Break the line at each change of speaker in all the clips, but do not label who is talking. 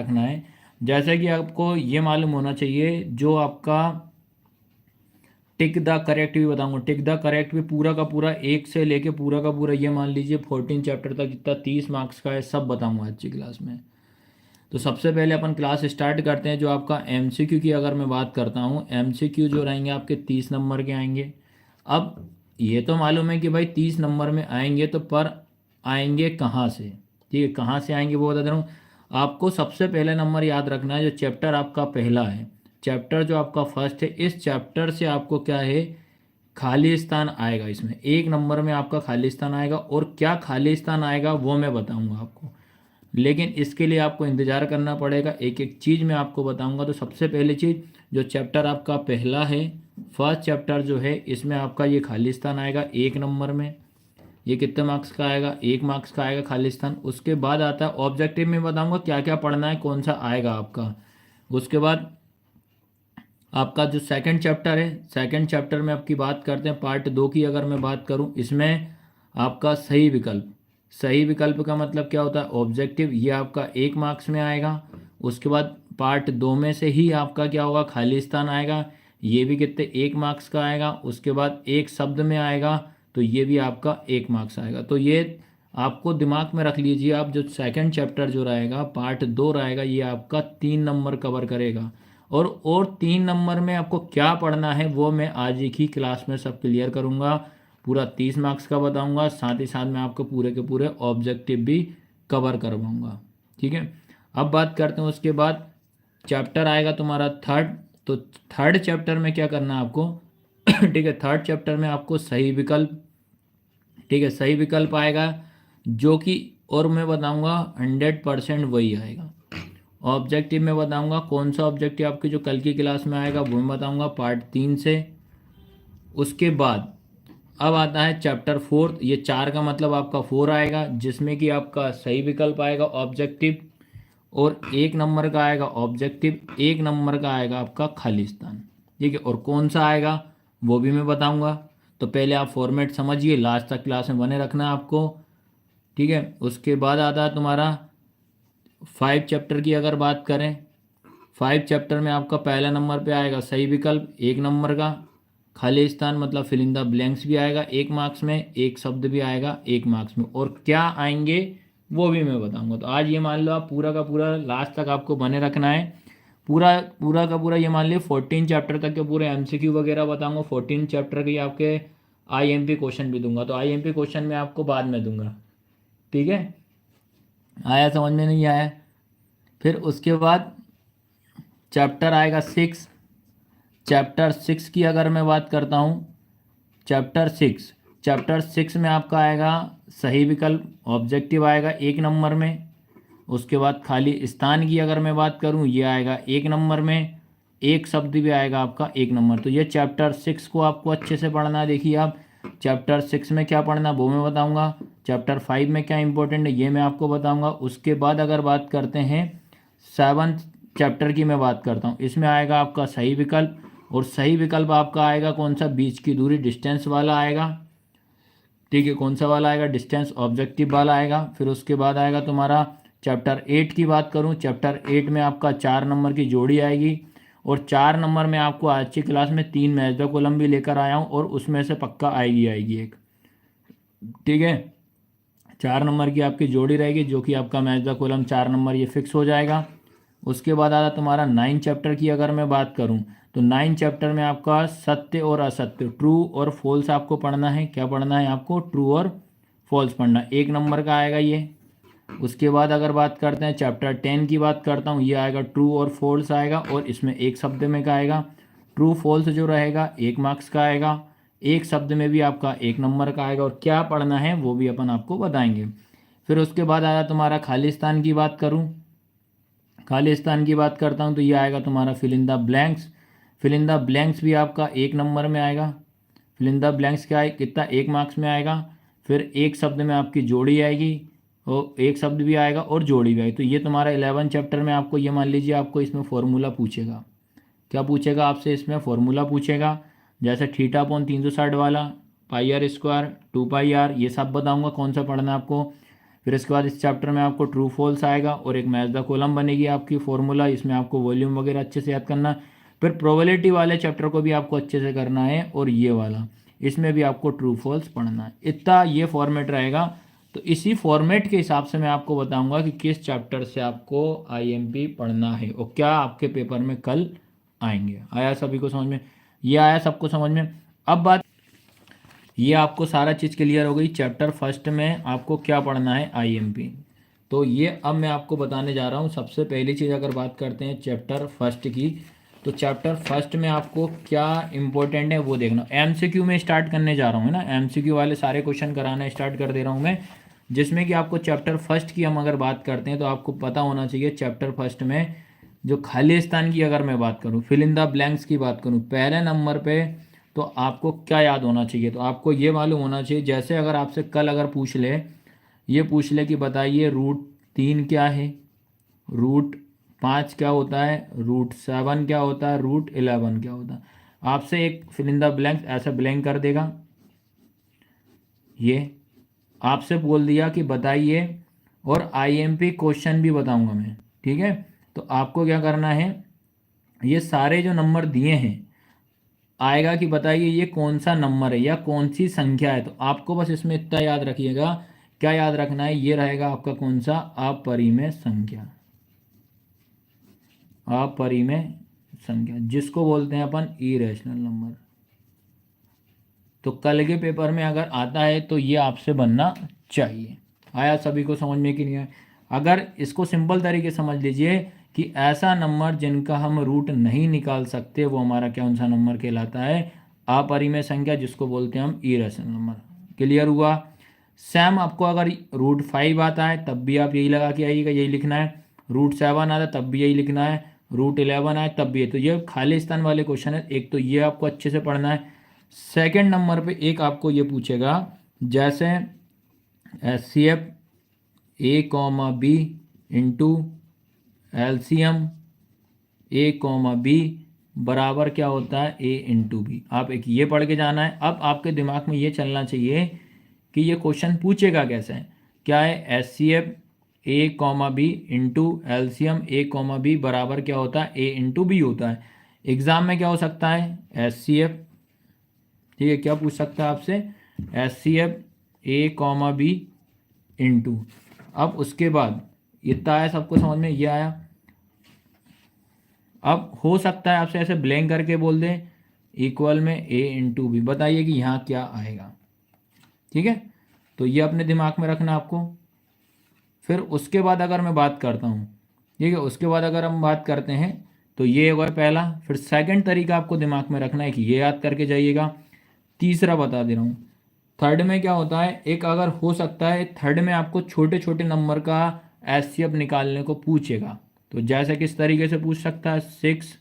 रखना है। जैसे कि आपको ये मालूम होना चाहिए, जो आपका टिक द करेक्ट भी बताऊंगा, टिक द करेक्ट भी पूरा का पूरा एक से लेके पूरा का पूरा ये मान लीजिए 14 चैप्टर तक जितना 30 मार्क्स का है सब बताऊंगा आज की क्लास में। तो सबसे पहले अपन क्लास स्टार्ट करते हैं। जो आपका एमसीक्यू की अगर मैं बात करता हूँ, एमसीक्यू जो रहेंगे आपके 30 नंबर के आएंगे। अब ये तो मालूम है कि भाई 30 नंबर में आएंगे, तो पर आएंगे कहाँ से, ठीक है, कहाँ से आएंगे वो बता दे रहा हूँ। आपको सबसे पहले नंबर याद रखना है, जो चैप्टर आपका पहला है, चैप्टर जो आपका फर्स्ट है, इस चैप्टर से आपको क्या है, खाली स्थान आएगा। इसमें एक नंबर में आपका खाली स्थान आएगा, और क्या खाली स्थान आएगा वो मैं बताऊंगा आपको, लेकिन इसके लिए आपको इंतज़ार करना पड़ेगा। एक एक चीज़ मैं आपको बताऊंगा। तो सबसे पहली चीज़, जो चैप्टर आपका पहला है, फर्स्ट चैप्टर जो है, इसमें आपका ये खाली स्थान आएगा एक नंबर में। ये कितने मार्क्स का आएगा, 1 मार्क्स का आएगा खाली स्थान। उसके बाद आता है ऑब्जेक्टिव में बताऊंगा क्या क्या पढ़ना है, कौन सा आएगा आपका। उसके बाद आपका जो सेकंड चैप्टर है, सेकंड चैप्टर में आपकी बात करते हैं पार्ट 2 की। अगर मैं बात करूं, इसमें आपका सही विकल्प, सही विकल्प का मतलब क्या होता है, ऑब्जेक्टिव, ये आपका 1 मार्क्स में आएगा। उसके बाद पार्ट 2 में से ही आपका क्या होगा, खाली स्थान आएगा, ये भी कितने 1 मार्क्स का आएगा। उसके बाद एक शब्द में आएगा, तो ये भी आपका 1 मार्क्स आएगा। तो ये आपको दिमाग में रख लीजिए आप, जो सेकंड चैप्टर जो रहेगा पार्ट 2 रहेगा, ये आपका 3 नंबर कवर करेगा। और 3 नंबर में आपको क्या पढ़ना है वो मैं आज एक ही क्लास में सब क्लियर करूँगा। पूरा 30 मार्क्स का बताऊँगा, साथ ही साथ मैं आपको पूरे के पूरे ऑब्जेक्टिव भी कवर करवाऊँगा, ठीक है। अब बात करते हैं उसके बाद चैप्टर आएगा तुम्हारा थर्ड। तो थर्ड चैप्टर में क्या करना है आपको ठीक है, थर्ड चैप्टर में आपको सही विकल्प, ठीक है, सही विकल्प आएगा, जो कि और मैं बताऊंगा 100% वही आएगा। ऑब्जेक्टिव में बताऊंगा कौन सा ऑब्जेक्टिव आपकी जो कल की क्लास में आएगा वो मैं बताऊंगा पार्ट 3 से। उसके बाद अब आता है चैप्टर फोर्थ। ये 4 का मतलब आपका 4 आएगा, जिसमें कि आपका सही विकल्प आएगा ऑब्जेक्टिव, और 1 नंबर का आएगा ऑब्जेक्टिव, 1 नंबर का आएगा आपका खाली स्थान, ठीक है। और कौन सा आएगा वो भी मैं बताऊंगा। तो पहले आप फॉर्मेट समझिए, लास्ट तक क्लास में बने रखना है आपको, ठीक है। उसके बाद आता है तुम्हारा 5 चैप्टर की अगर बात करें, 5 चैप्टर में आपका पहला नंबर पे आएगा सही विकल्प 1 नंबर का, खाली स्थान मतलब फिल इन द ब्लैंक्स भी आएगा 1 मार्क्स में, एक शब्द भी आएगा 1 मार्क्स में, और क्या आएंगे वो भी मैं बताऊंगा। तो आज ये मान लो आप पूरा का पूरा लास्ट तक आपको बने रखना है। पूरा पूरा का पूरा ये मान लियो 14 चैप्टर तक के पूरे एमसीक्यू वगैरह बताऊंगा। 14 चैप्टर के आपके आईएमपी क्वेश्चन भी दूंगा। तो आईएमपी क्वेश्चन मैं आपको बाद में दूंगा, ठीक है। आया समझ में, नहीं आया? फिर उसके बाद चैप्टर आएगा 6। चैप्टर 6 की अगर मैं बात करता हूँ, चैप्टर 6 में आपका आएगा सही विकल्प, ऑब्जेक्टिव आएगा 1 नंबर में। उसके बाद खाली स्थान की अगर मैं बात करूँ, ये आएगा 1 नंबर में, एक शब्द भी आएगा आपका 1 नंबर। तो ये चैप्टर 6 को आपको अच्छे से पढ़ना है। देखिए आप, चैप्टर 6 में क्या पढ़ना वो मैं बताऊंगा, चैप्टर 5 में क्या इंपॉर्टेंट है ये मैं आपको बताऊंगा। उसके बाद अगर बात करते हैं 7th चैप्टर की, मैं बात करता हूँ, इसमें आएगा आपका सही विकल्प, और सही विकल्प आपका आएगा कौन सा, बीच की दूरी, डिस्टेंस वाला आएगा, ठीक है। कौन सा वाला आएगा, डिस्टेंस ऑब्जेक्टिव वाला आएगा। फिर उसके बाद आएगा तुम्हारा चैप्टर 8 की बात करूं, चैप्टर 8 में आपका 4 नंबर की जोड़ी आएगी, और 4 नंबर में आपको आज की क्लास में 3 मैच द कॉलम भी लेकर आया हूं, और उसमें से पक्का आएगी आएगी एक, ठीक है। 4 नंबर की आपकी जोड़ी रहेगी, जो कि आपका मैच द कॉलम 4 नंबर ये फिक्स हो जाएगा। उसके बाद आता तुम्हारा 9 चैप्टर की अगर मैं बात करूं, तो 9 चैप्टर में आपका सत्य और असत्य, ट्रू और फॉल्स आपको पढ़ना है। क्या पढ़ना है आपको, ट्रू और फॉल्स पढ़ना, 1 नंबर का आएगा ये। उसके बाद अगर बात करते हैं चैप्टर 10 की बात करता हूँ, ये आएगा ट्रू और फॉल्स आएगा, और इसमें एक शब्द में का आएगा। ट्रू फॉल्स जो रहेगा 1 मार्क्स का आएगा, एक शब्द में भी आपका 1 नंबर का आएगा, और क्या पढ़ना है वो भी अपन आपको बताएंगे। फिर उसके बाद आया तुम्हारा खालिस्तान की बात करूँ, खालिस्तान की बात करता हूँ, तो ये आएगा तुम्हारा fill in the blanks. Fill in the blanks भी आपका 1 नंबर में आएगा। फिल इन द ब्लैंक्स क्या है, कितना 1 मार्क्स में आएगा। फिर एक शब्द में आपकी जोड़ी आएगी, और एक शब्द भी आएगा और जोड़ी भी आएगी। तो ये तुम्हारा 11 चैप्टर में आपको ये मान लीजिए आपको इसमें फॉर्मूला पूछेगा। क्या पूछेगा आपसे, इसमें फॉर्मूला पूछेगा, जैसे थीटा अपॉन 360 वाला, पाई आर स्क्वायर, 2 पाई आर, ये सब बताऊंगा कौन सा पढ़ना है आपको। फिर इसके बाद इस चैप्टर में आपको ट्रू फॉल्स आएगा और एक मैच द कॉलम बनेगी आपकी फॉर्मूला, इसमें आपको वॉल्यूम वगैरह अच्छे से याद करना। फिर प्रोबेबिलिटी वाले चैप्टर को भी आपको अच्छे से करना है और ये वाला इसमें भी आपको ट्रू फॉल्स पढ़ना है। इतना ये फॉर्मेट रहेगा। तो इसी फॉर्मेट के हिसाब से मैं आपको बताऊंगा कि किस चैप्टर से आपको आईएमपी पढ़ना है और क्या आपके पेपर में कल आएंगे। आया सभी को समझ में? ये आया सबको समझ में? अब बात ये आपको सारा चीज़ क्लियर हो गई। चैप्टर फर्स्ट में आपको क्या पढ़ना है आईएमपी, तो ये अब मैं आपको बताने जा रहा हूँ। सबसे पहली चीज़ अगर बात करते हैं चैप्टर फर्स्ट की, तो चैप्टर फर्स्ट में आपको क्या इंपॉर्टेंट है वो देखना। एमसीक्यू में स्टार्ट करने जा रहा हूँ, है ना, एमसीक्यू वाले सारे क्वेश्चन कराना स्टार्ट कर दे रहा हूँ मैं, जिसमें कि आपको चैप्टर फर्स्ट की हम अगर बात करते हैं तो आपको पता होना चाहिए चैप्टर फर्स्ट में जो खाली स्थान की अगर मैं बात करूँ, फिल इन द ब्लैंक्स की बात करूँ, पहले नंबर पे तो आपको क्या याद होना चाहिए। तो आपको ये मालूम होना चाहिए, जैसे अगर आपसे कल अगर पूछ ले, ये पूछ ले कि बताइए रूट 3 क्या है, रूट 5 क्या होता है, रूट 7 क्या होता है, रूट 11 क्या होता है, आपसे एक फिल इन द ब्लैंक्स ऐसा ब्लैंक कर देगा। ये आपसे बोल दिया कि बताइए, और आईएमपी क्वेश्चन भी बताऊंगा मैं, ठीक है। तो आपको क्या करना है, ये सारे जो नंबर दिए हैं आएगा कि बताइए ये कौन सा नंबर है या कौन सी संख्या है। तो आपको बस इसमें इतना याद रखिएगा, क्या याद रखना है, ये रहेगा आपका कौन सा, अपरिमेय संख्या, अपरिमेय संख्या जिसको बोलते हैं अपन इरेशनल नंबर। तो कल के पेपर में अगर आता है तो ये आपसे बनना चाहिए। आया सभी को समझ में कि नहीं आया? अगर इसको सिंपल तरीके समझ लीजिए कि ऐसा नंबर जिनका हम रूट नहीं निकाल सकते वो हमारा कौन सा नंबर कहलाता है, अपरिमेय संख्या, जिसको बोलते हैं हम इरेशनल नंबर। क्लियर हुआ? सेम आपको अगर रूट 5 आता है तब भी आप यही लगा के आइएगा, यही लिखना है। रूट 7 आता है तब भी यही लिखना है। रूट 11 आए तब भी है। तो ये खाली स्थान वाले क्वेश्चन है, एक तो ये आपको अच्छे से पढ़ना है। सेकंड नंबर पे एक आपको ये पूछेगा, जैसे HCF A, B into LCM A, B बराबर क्या होता है, A इंटू B। आप एक ये पढ़ के जाना है। अब आपके दिमाग में ये चलना चाहिए कि ये क्वेश्चन पूछेगा कैसे है। क्या है, HCF A, B into LCM A, B बराबर क्या होता है, A इंटू B होता है। एग्जाम में क्या हो सकता है, HCF, ठीक है, क्या पूछ सकता है आपसे, HCF A, B इंटू, अब उसके बाद इतना आया सबको समझ में, ये आया। अब हो सकता है आपसे ऐसे ब्लैंक करके बोल दे इक्वल में A इंटू B, बताइए कि यहाँ क्या आएगा, ठीक है। तो ये अपने दिमाग में रखना आपको। फिर उसके बाद अगर मैं बात करता हूँ, ठीक है, उसके बाद अगर हम बात करते हैं तो ये होगा पहला। फिर सेकंड तरीका आपको दिमाग में रखना है कि ये याद करके जाइएगा। तीसरा बता दे रहा हूँ, थर्ड में क्या होता है, एक अगर हो सकता है थर्ड में आपको छोटे छोटे नंबर का HCF निकालने को पूछेगा। तो जैसे किस तरीके से पूछ सकता है, 6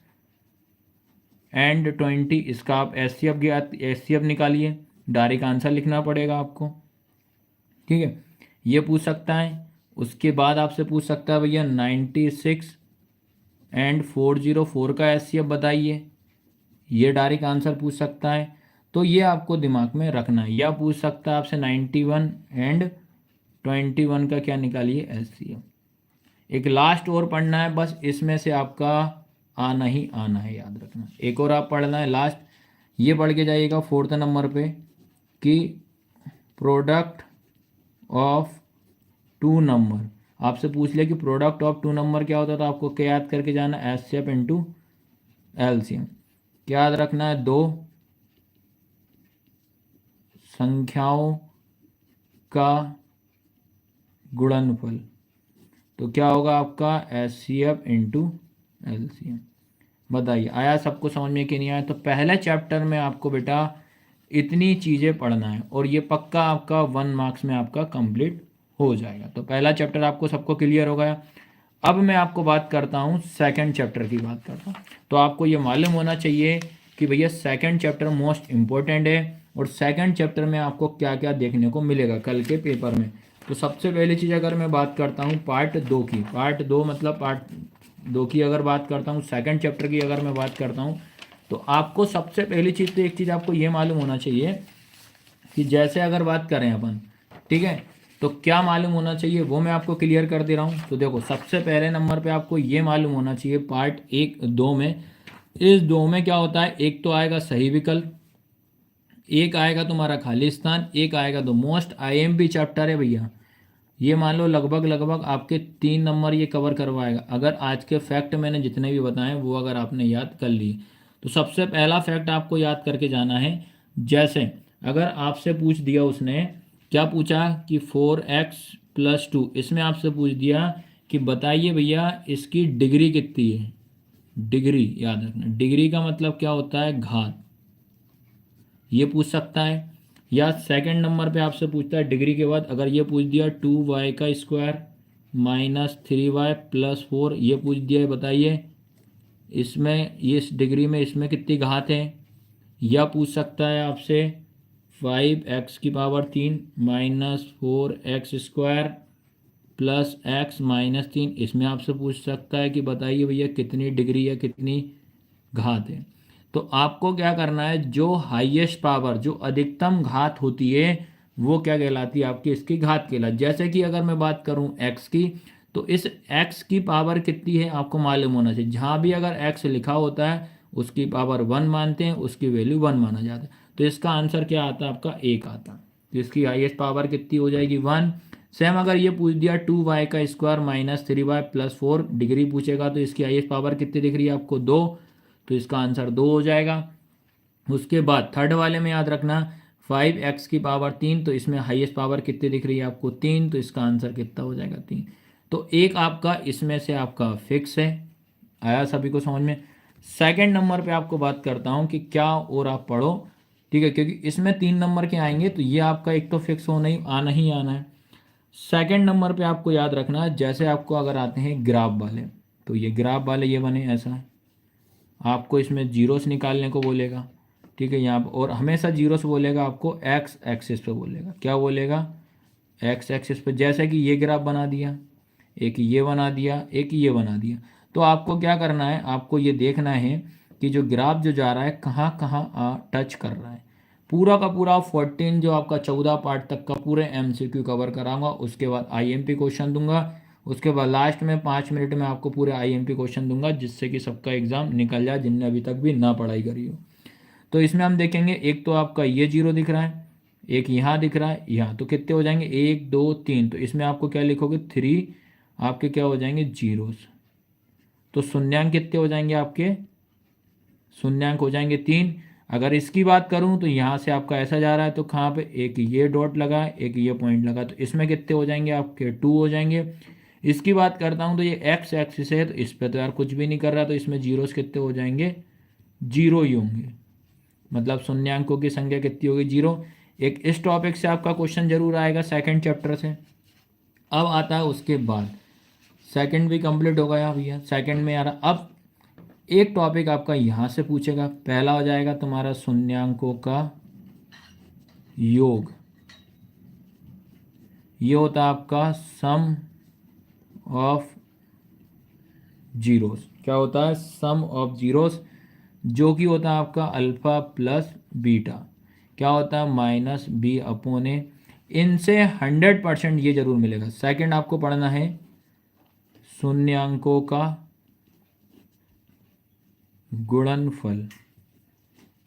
और 20, इसका आप HCF निकालिए, डायरेक्ट आंसर लिखना पड़ेगा आपको, ठीक है, ये पूछ सकता है। उसके बाद आपसे पूछ सकता है भैया 96 और 404 का HCF बताइए, ये डायरेक्ट आंसर पूछ सकता है। तो ये आपको दिमाग में रखना है। या पूछ सकता है आपसे 91 और 21 का क्या निकालिए, HCF। एक लास्ट और पढ़ना है, बस इसमें से आपका आना ही आना है, याद रखना। एक और आप पढ़ना है लास्ट, ये पढ़ के जाइएगा 4th नंबर पे कि प्रोडक्ट ऑफ 2 नंबर, आपसे पूछ लिया कि प्रोडक्ट ऑफ 2 नंबर क्या होता है, तो आपको क्या याद करके जाना, HCF इंटू LCM। क्या याद रखना है, 2 संख्याओं का गुणनफल। तो क्या होगा आपका, HCF इंटू LCM। बताइए आया सबको समझ में कि नहीं आया? तो पहले चैप्टर में आपको बेटा इतनी चीज़ें पढ़ना है और ये पक्का आपका 1 मार्क्स में आपका कंप्लीट हो जाएगा। तो पहला चैप्टर आपको सबको क्लियर हो गया। अब मैं आपको बात करता हूँ सेकंड चैप्टर की बात करता हूँ। तो आपको ये मालूम होना चाहिए कि भैया सेकंड चैप्टर मोस्ट इम्पोर्टेंट है और सेकंड चैप्टर में आपको क्या क्या देखने को मिलेगा कल के पेपर में। तो सबसे पहली चीज़ अगर मैं बात करता हूँ पार्ट 2 की, पार्ट 2 मतलब पार्ट 2 की अगर बात करता हूँ, सेकंड चैप्टर की अगर मैं बात करता हूँ, तो आपको सबसे पहली चीज़ तो एक चीज़ आपको ये मालूम होना चाहिए कि जैसे अगर बात करें अपन, ठीक है, तो क्या मालूम होना चाहिए वो मैं आपको क्लियर कर दे रहा हूँ। तो देखो सबसे पहले नंबर पे आपको ये मालूम होना चाहिए पार्ट 1 2 में, इस 2 में क्या होता है, एक तो आएगा सही विकल्प, एक आएगा तुम्हारा खाली स्थान, एक आएगा तो मोस्ट आईएमपी चैप्टर है भैया। ये मान लो लगभग लगभग आपके 3 नंबर ये कवर करवाएगा अगर आज के फैक्ट मैंने जितने भी बताए वो अगर आपने याद कर लिए। तो सबसे पहला फैक्ट आपको याद करके जाना है। जैसे अगर आपसे पूछ दिया उसने, क्या पूछा कि 4x+2, इसमें आपसे पूछ दिया कि बताइए भैया इसकी डिग्री कितनी है। डिग्री याद रखना, डिग्री का मतलब क्या होता है, घात, ये पूछ सकता है। या सेकंड नंबर पे आपसे पूछता है डिग्री के बाद अगर ये पूछ दिया 2y² -3y+4, ये पूछ दिया है बताइए इसमें ये इस डिग्री में इसमें कितनी घात है। या पूछ सकता है आपसे 5x⁻³ -4x² +x-3, इसमें आपसे पूछ सकता है कि बताइए भैया कितनी डिग्री या कितनी घात है। तो आपको क्या करना है, जो हाईएस्ट पावर जो अधिकतम घात होती है वो क्या कहलाती है आपकी, इसकी घात कहलाती। जैसे कि अगर मैं बात करूं x की, तो इस x की पावर कितनी है आपको मालूम होना चाहिए। जहां भी अगर x लिखा होता है उसकी पावर 1 मानते हैं, उसकी वैल्यू 1 माना जाता है। तो इसका आंसर क्या आता है आपका 1 आता है। तो इसकी हाईएस्ट पावर कितनी हो जाएगी 1। सेम अगर ये पूछ दिया 2y² -3y+4 डिग्री पूछेगा तो इसकी हाईएस्ट पावर कितनी दिख रही है आपको 2, तो इसका आंसर 2 हो जाएगा। उसके बाद थर्ड वाले में याद रखना 5x⁻3, तो इसमें हाईएस्ट पावर कितनी दिख रही है आपको 3, तो इसका आंसर कितना हो जाएगा 3। तो एक आपका इसमें से आपका फिक्स है। आया सभी को समझ में। सेकंड नंबर पे आपको बात करता हूँ कि क्या और आप पढ़ो, ठीक है, क्योंकि इसमें 3 नंबर के आएंगे तो ये आपका एक तो फिक्स होना ही आना है। सेकंड नंबर पे आपको याद रखना है, जैसे आपको अगर आते हैं ग्राफ वाले, तो ये ग्राफ वाले ये बने ऐसा है, आपको इसमें जीरोस निकालने को बोलेगा, ठीक है, यहाँ पर और हमेशा जीरोस बोलेगा आपको एक्स एक्सिस पे बोलेगा। क्या बोलेगा, एक्स एक्सिस पे। जैसे कि ये ग्राफ बना दिया, एक ये बना दिया, एक ये बना दिया, तो आपको क्या करना है, आपको ये देखना है कि जो ग्राफ जो जा रहा है कहाँ कहाँ टच कर रहा है। पूरा का पूरा 14 जो आपका 14 पार्ट तक का पूरे एमसीक्यू कवर कराऊंगा, उसके बाद आईएमपी क्वेश्चन दूंगा, उसके बाद लास्ट में 5 मिनट में आपको पूरे आईएमपी क्वेश्चन दूंगा जिससे कि सबका एग्जाम निकल जाए जिनने अभी तक भी ना पढ़ाई करी हो। तो इसमें हम देखेंगे एक तो आपका ये जीरो दिख रहा है, एक यहाँ दिख रहा है, यहाँ तो कितने हो जाएंगे 1 2 3, तो इसमें आपको क्या लिखोगे 3, आपके क्या हो जाएंगे जीरोस। तो शून्यांक कितने हो जाएंगे आपके, शून्यांक हो जाएंगे 3। अगर इसकी बात करूं तो यहाँ से आपका ऐसा जा रहा है तो कहाँ पे एक ये डॉट लगा है, एक ये पॉइंट लगा, तो इसमें कितने हो जाएंगे आपके 2 हो जाएंगे। इसकी बात करता हूं तो ये एक्स एक्सिस है तो इस पर तो यार कुछ भी नहीं कर रहा, तो इसमें जीरोस कितने हो जाएंगे, जीरो ही होंगे, मतलब शून्यांकों की संख्या कितनी होगी, जीरो। एक इस टॉपिक से आपका क्वेश्चन जरूर आएगा सेकंड चैप्टर से। अब आता है उसके बाद, सेकंड भी कंप्लीट हो गया भैया, सेकंड में आ रहा अब एक टॉपिक आपका यहाँ से पूछेगा। पहला हो जाएगा तुम्हारा शून्यांकों का योग, ये होता है आपका सम ऑफ जीरोस। क्या होता है, सम ऑफ जीरोस, जो कि होता है आपका अल्फा प्लस बीटा। क्या होता है, -b/a। इनसे 100% ये जरूर मिलेगा। सेकंड आपको पढ़ना है शून्यांकों का गुणनफल,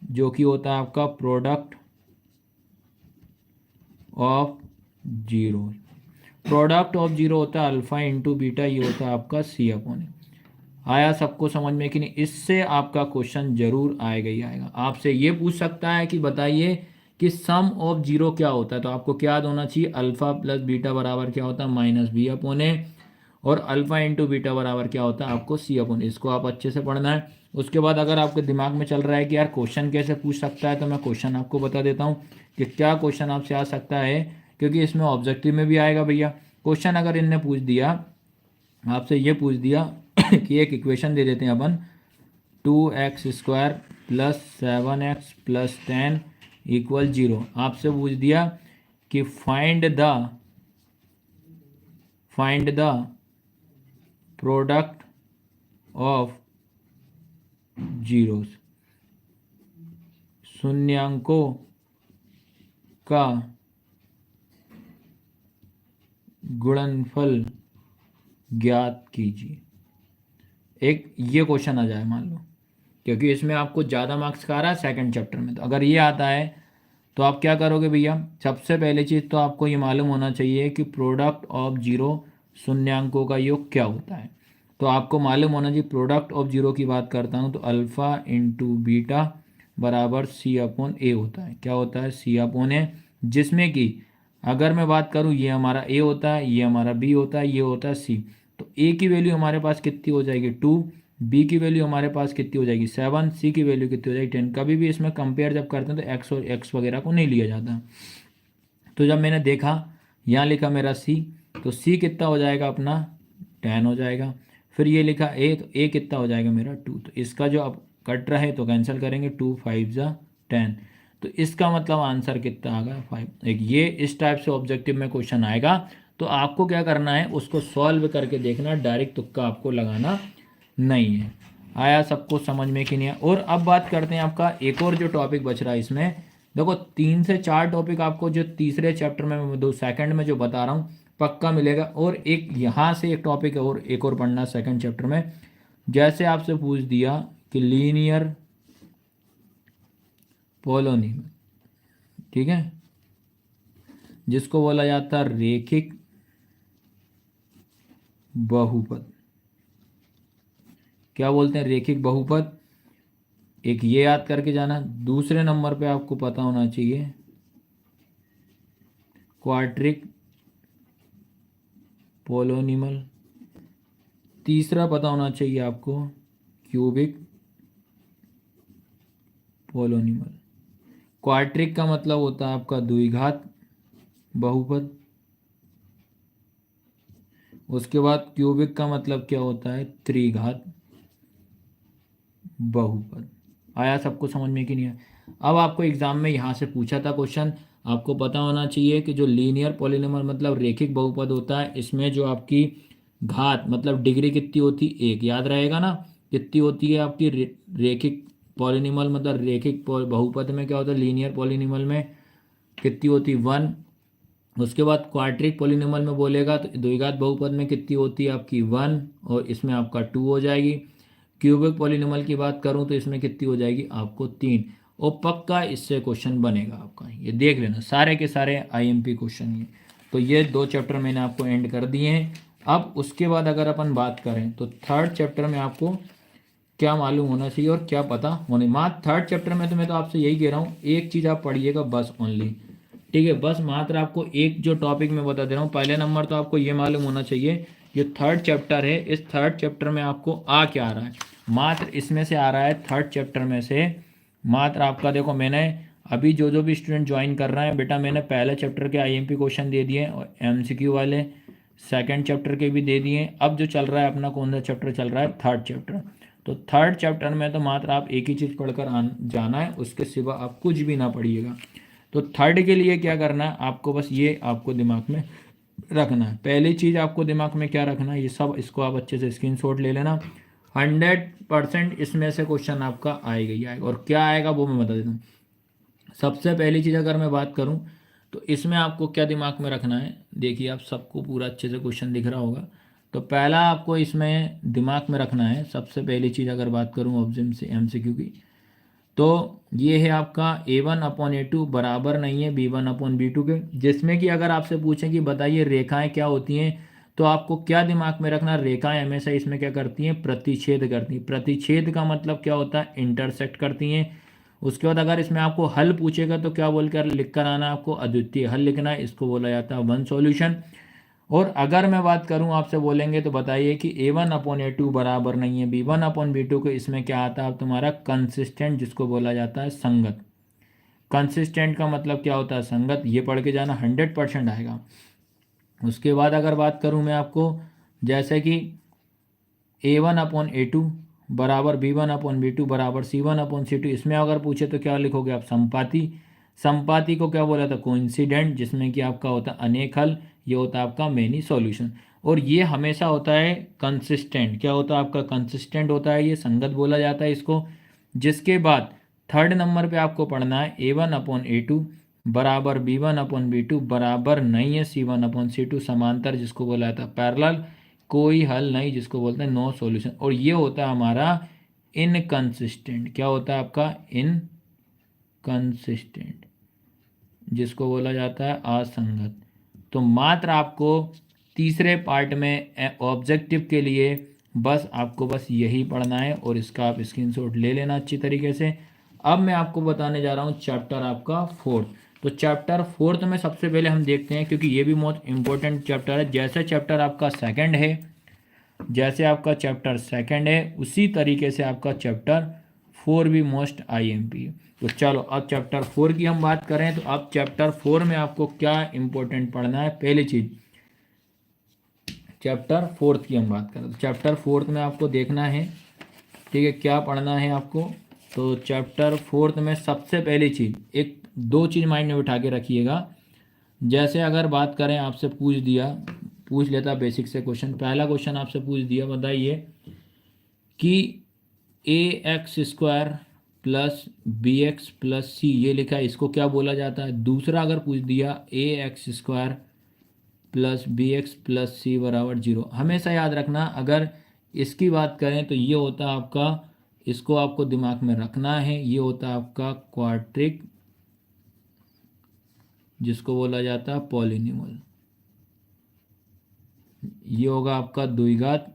जो कि होता है आपका product of zero. Product of zero होता है अल्फा इंटू बीटा, ये होता है आपका c/a। आया सबको समझ में कि नहीं, इससे आपका क्वेश्चन जरूर आएगा ही आएगा। आपसे ये पूछ सकता है कि बताइए कि सम ऑफ जीरो क्या होता है, तो आपको क्या याद होना चाहिए, अल्फा प्लस बीटा बराबर क्या होता है -b/a, और अल्फा इंटू बीटा बराबर क्या होता है आपको c/a। इसको आप अच्छे से पढ़ना है। उसके बाद अगर आपके दिमाग में चल रहा है कि यार क्वेश्चन कैसे पूछ सकता है, तो मैं क्वेश्चन आपको बता देता हूँ कि क्या क्वेश्चन आपसे आ सकता है, क्योंकि इसमें ऑब्जेक्टिव में भी आएगा भैया क्वेश्चन। अगर इनने पूछ दिया, आपसे ये पूछ दिया कि एक इक्वेशन दे देते हैं अपन, 2x² + 7x + 10 = 0। आपसे पूछ दिया कि find the product of zeros, शून्यांकों का गुणनफल ज्ञात कीजिए। एक ये क्वेश्चन आ जाए मान लो, क्योंकि इसमें आपको ज़्यादा मार्क्स का आ रहा है सेकंड चैप्टर में, तो अगर ये आता है तो आप क्या करोगे भैया, सबसे पहली चीज़ तो आपको ये मालूम होना चाहिए कि प्रोडक्ट ऑफ जीरो शून्यांकों का योग क्या होता है। तो आपको मालूम होना चाहिए, प्रोडक्ट ऑफ जीरो की बात करता हूँ तो अल्फ़ा इंटू बीटा बराबर सी अपॉन ए होता है। क्या होता है, सी अपॉन ए, जिसमें कि अगर मैं बात करूँ ये हमारा ए होता है, ये हमारा बी होता है, ये होता है सी। तो ए की वैल्यू हमारे पास कितनी हो जाएगी 2, बी की वैल्यू हमारे पास कितनी हो जाएगी 7, सी की वैल्यू कितनी हो जाएगी 10। कभी भी इसमें कंपेयर जब करते हैं तो एक्स और एक्स वगैरह को नहीं लिया जाता। तो जब मैंने देखा यहाँ लिखा मेरा सी, तो सी कितना हो जाएगा अपना 10 हो जाएगा। फिर ये लिखा ए, तो ए कितना हो जाएगा मेरा 2। तो इसका जो अब कट रहा है तो कैंसिल करेंगे, 2 5 जा 10। तो इसका मतलब आंसर कितना आ गया 5। एक ये इस टाइप से ऑब्जेक्टिव में क्वेश्चन आएगा, तो आपको क्या करना है, उसको सॉल्व करके देखना, डायरेक्ट तुक्का आपको लगाना नहीं है। आया सबको समझ में कि नहीं है। और अब बात करते हैं आपका एक और जो टॉपिक बच रहा है इसमें, देखो 3 से 4 टॉपिक आपको जो तीसरे चैप्टर में मैं 2 सेकंड में जो बता रहा हूँ पक्का मिलेगा। और एक यहाँ से एक टॉपिक और एक और पढ़ना सेकंड चैप्टर में। जैसे आपसे पूछ दिया कि लीनियर पोलोनिम, ठीक है, जिसको बोला जाता है रेखिक बहुपद। क्या बोलते हैं, रेखिक बहुपद। एक ये याद करके जाना। दूसरे नंबर पे आपको पता होना चाहिए क्वाड्रिक पोलोनिमल। तीसरा पता होना चाहिए आपको क्यूबिक पोलोनिमल। क्वाड्रिक का मतलब होता है आपका द्विघात बहुपद। उसके बाद क्यूबिक का मतलब क्या होता है, त्रिघात बहुपद। आया सबको समझ में कि नहीं है। अब आपको एग्जाम में यहाँ से पूछा था क्वेश्चन, आपको पता होना चाहिए कि जो लीनियर पॉलिनोमियल मतलब रेखिक बहुपद होता है, इसमें जो आपकी घात मतलब डिग्री कितनी होती है, एक, याद रहेगा ना। कितनी होती है आपकी रेखिक पॉलिनोमियल मतलब रेखिक बहुपद में क्या होता है, लीनियर पॉलिनोमियल में कितनी होती है 1। उसके बाद क्वाड्रिक पॉलिनोमियल में बोलेगा तो द्विघात बहुपद में कितनी होती है आपकी 1, और इसमें आपका 2 हो जाएगी। क्यूबिक पॉलिनोमियल की बात करूं तो इसमें कितनी हो जाएगी आपको 3। और पक्का इससे क्वेश्चन बनेगा आपका, ये देख लेना सारे के सारे आईएमपी क्वेश्चन ये। तो ये 2 चैप्टर मैंने आपको एंड कर दिए हैं। अब उसके बाद अगर अपन बात करें तो थर्ड चैप्टर में आपको क्या मालूम होना चाहिए और क्या पता होने, मात्र थर्ड चैप्टर में तो मैं तो आपसे यही कह रहा हूँ, एक चीज़ आप पढ़िएगा बस ओनली, ठीक है। बस मात्र आपको एक जो टॉपिक मैं बता दे रहा हूँ, पहले नंबर तो आपको ये मालूम होना चाहिए जो थर्ड चैप्टर है, इस थर्ड चैप्टर में आपको आ क्या आ रहा है। मात्र इसमें से आ रहा है थर्ड चैप्टर में से मात्र आपका, देखो मैंने अभी जो भी स्टूडेंट ज्वाइन कर रहा है बेटा, मैंने पहले चैप्टर के आईएमपी क्वेश्चन दे दिए और एमसीक्यू वाले सेकंड चैप्टर के भी दे दिए। अब जो चल रहा है अपना कौन सा चैप्टर चल रहा है, थर्ड चैप्टर। तो थर्ड चैप्टर में तो मात्र आप एक ही चीज़ पढ़कर जाना है, उसके सिवा आप कुछ भी ना पढ़िएगा। तो थर्ड के लिए क्या करना है आपको, बस ये आपको दिमाग में रखना है। पहली चीज़ आपको दिमाग में क्या रखना है, ये सब इसको आप अच्छे से स्क्रीनशॉट ले लेना। 100% इसमें से क्वेश्चन आपका आएगा ही आएगा। और क्या आएगा वो मैं बता देता हूँ। सबसे पहली चीज़ अगर मैं बात करूँ तो इसमें आपको क्या दिमाग में रखना है, देखिए आप सबको पूरा अच्छे से क्वेश्चन दिख रहा होगा। तो पहला आपको इसमें दिमाग में रखना है, सबसे पहली चीज़ अगर बात करूँ ऑब्जेक्ट से एमसीक्यू की, तो ये है आपका A1/A2 बराबर नहीं है B1/B2 के, जिसमें कि अगर आपसे पूछें कि बताइए रेखाएं क्या होती हैं, तो आपको क्या दिमाग में रखना, रेखाएं हमेशा इसमें क्या करती हैं, प्रतिच्छेद करती हैं। प्रतिच्छेद का मतलब क्या होता है, इंटरसेक्ट करती हैं। उसके बाद अगर इसमें आपको हल पूछेगा तो क्या बोल कर लिख कर आना, आपको अद्वितीय हल लिखना है, इसको बोला जाता है वन सॉल्यूशन। और अगर मैं बात करूं आपसे बोलेंगे तो बताइए कि A1/A2 बराबर नहीं है B1/B2 को, इसमें क्या आता है तुम्हारा कंसिस्टेंट, जिसको बोला जाता है संगत। कंसिस्टेंट का मतलब क्या होता है, संगत। ये पढ़ के जाना 100% आएगा। उसके बाद अगर बात करूं मैं आपको, जैसे कि A1/A2 बराबर B1/B2 बराबर C1/C2, इसमें अगर पूछे तो क्या लिखोगे आप, संपाति। संपाति को क्या बोला था, कोइंसिडेंट, जिसमें कि आपका होता है अनेक हल, ये होता है आपका मेनी सॉल्यूशन। और ये हमेशा होता है कंसिस्टेंट, क्या होता है आपका कंसिस्टेंट होता है, ये संगत बोला जाता है इसको। जिसके बाद थर्ड नंबर पे आपको पढ़ना है A1/A2 बराबर B1/B2 बराबर नहीं है C1/C2, समांतर जिसको बोला जाता है पैरेलल, कोई हल नहीं जिसको बोलते हैं नो सॉल्यूशन। और ये होता है हमारा इनकंसिस्टेंट। क्या होता है आपका? इनकंसिस्टेंट, जिसको बोला जाता है असंगत। तो मात्र आपको तीसरे पार्ट में ऑब्जेक्टिव के लिए बस आपको बस यही पढ़ना है और इसका आप स्क्रीनशॉट ले लेना अच्छी तरीके से। अब मैं आपको बताने जा रहा हूँ चैप्टर आपका फोर्थ। तो चैप्टर फोर्थ में सबसे पहले हम देखते हैं, क्योंकि ये भी बहुत इंपॉर्टेंट चैप्टर है। जैसे चैप्टर आपका सेकंड है, जैसे आपका चैप्टर सेकंड है उसी तरीके से आपका चैप्टर फोर भी मोस्ट आईएमपी। तो चलो अब चैप्टर फोर की हम बात करें, तो अब चैप्टर फोर में आपको क्या इंपॉर्टेंट पढ़ना है? पहली चीज चैप्टर फोर्थ की हम बात करें तो चैप्टर फोर्थ में आपको देखना है, ठीक है, क्या पढ़ना है आपको। तो चैप्टर फोर्थ में सबसे पहली चीज, एक दो चीज माइंड में बिठा के रखिएगा। जैसे अगर बात करें, आपसे पूछ लेता बेसिक से क्वेश्चन। पहला क्वेश्चन आपसे पूछ दिया, बताइए कि ax² प्लस bx प्लस सी ये लिखा है, इसको क्या बोला जाता है? दूसरा अगर पूछ दिया ax² plus bx plus C बराबर 0, हमेशा याद रखना अगर इसकी बात करें तो ये होता है आपका, इसको आपको दिमाग में रखना है, ये होता है आपका क्वाड्रिक, जिसको बोला जाता है पॉलिनॉमियल। ये होगा आपका द्विघात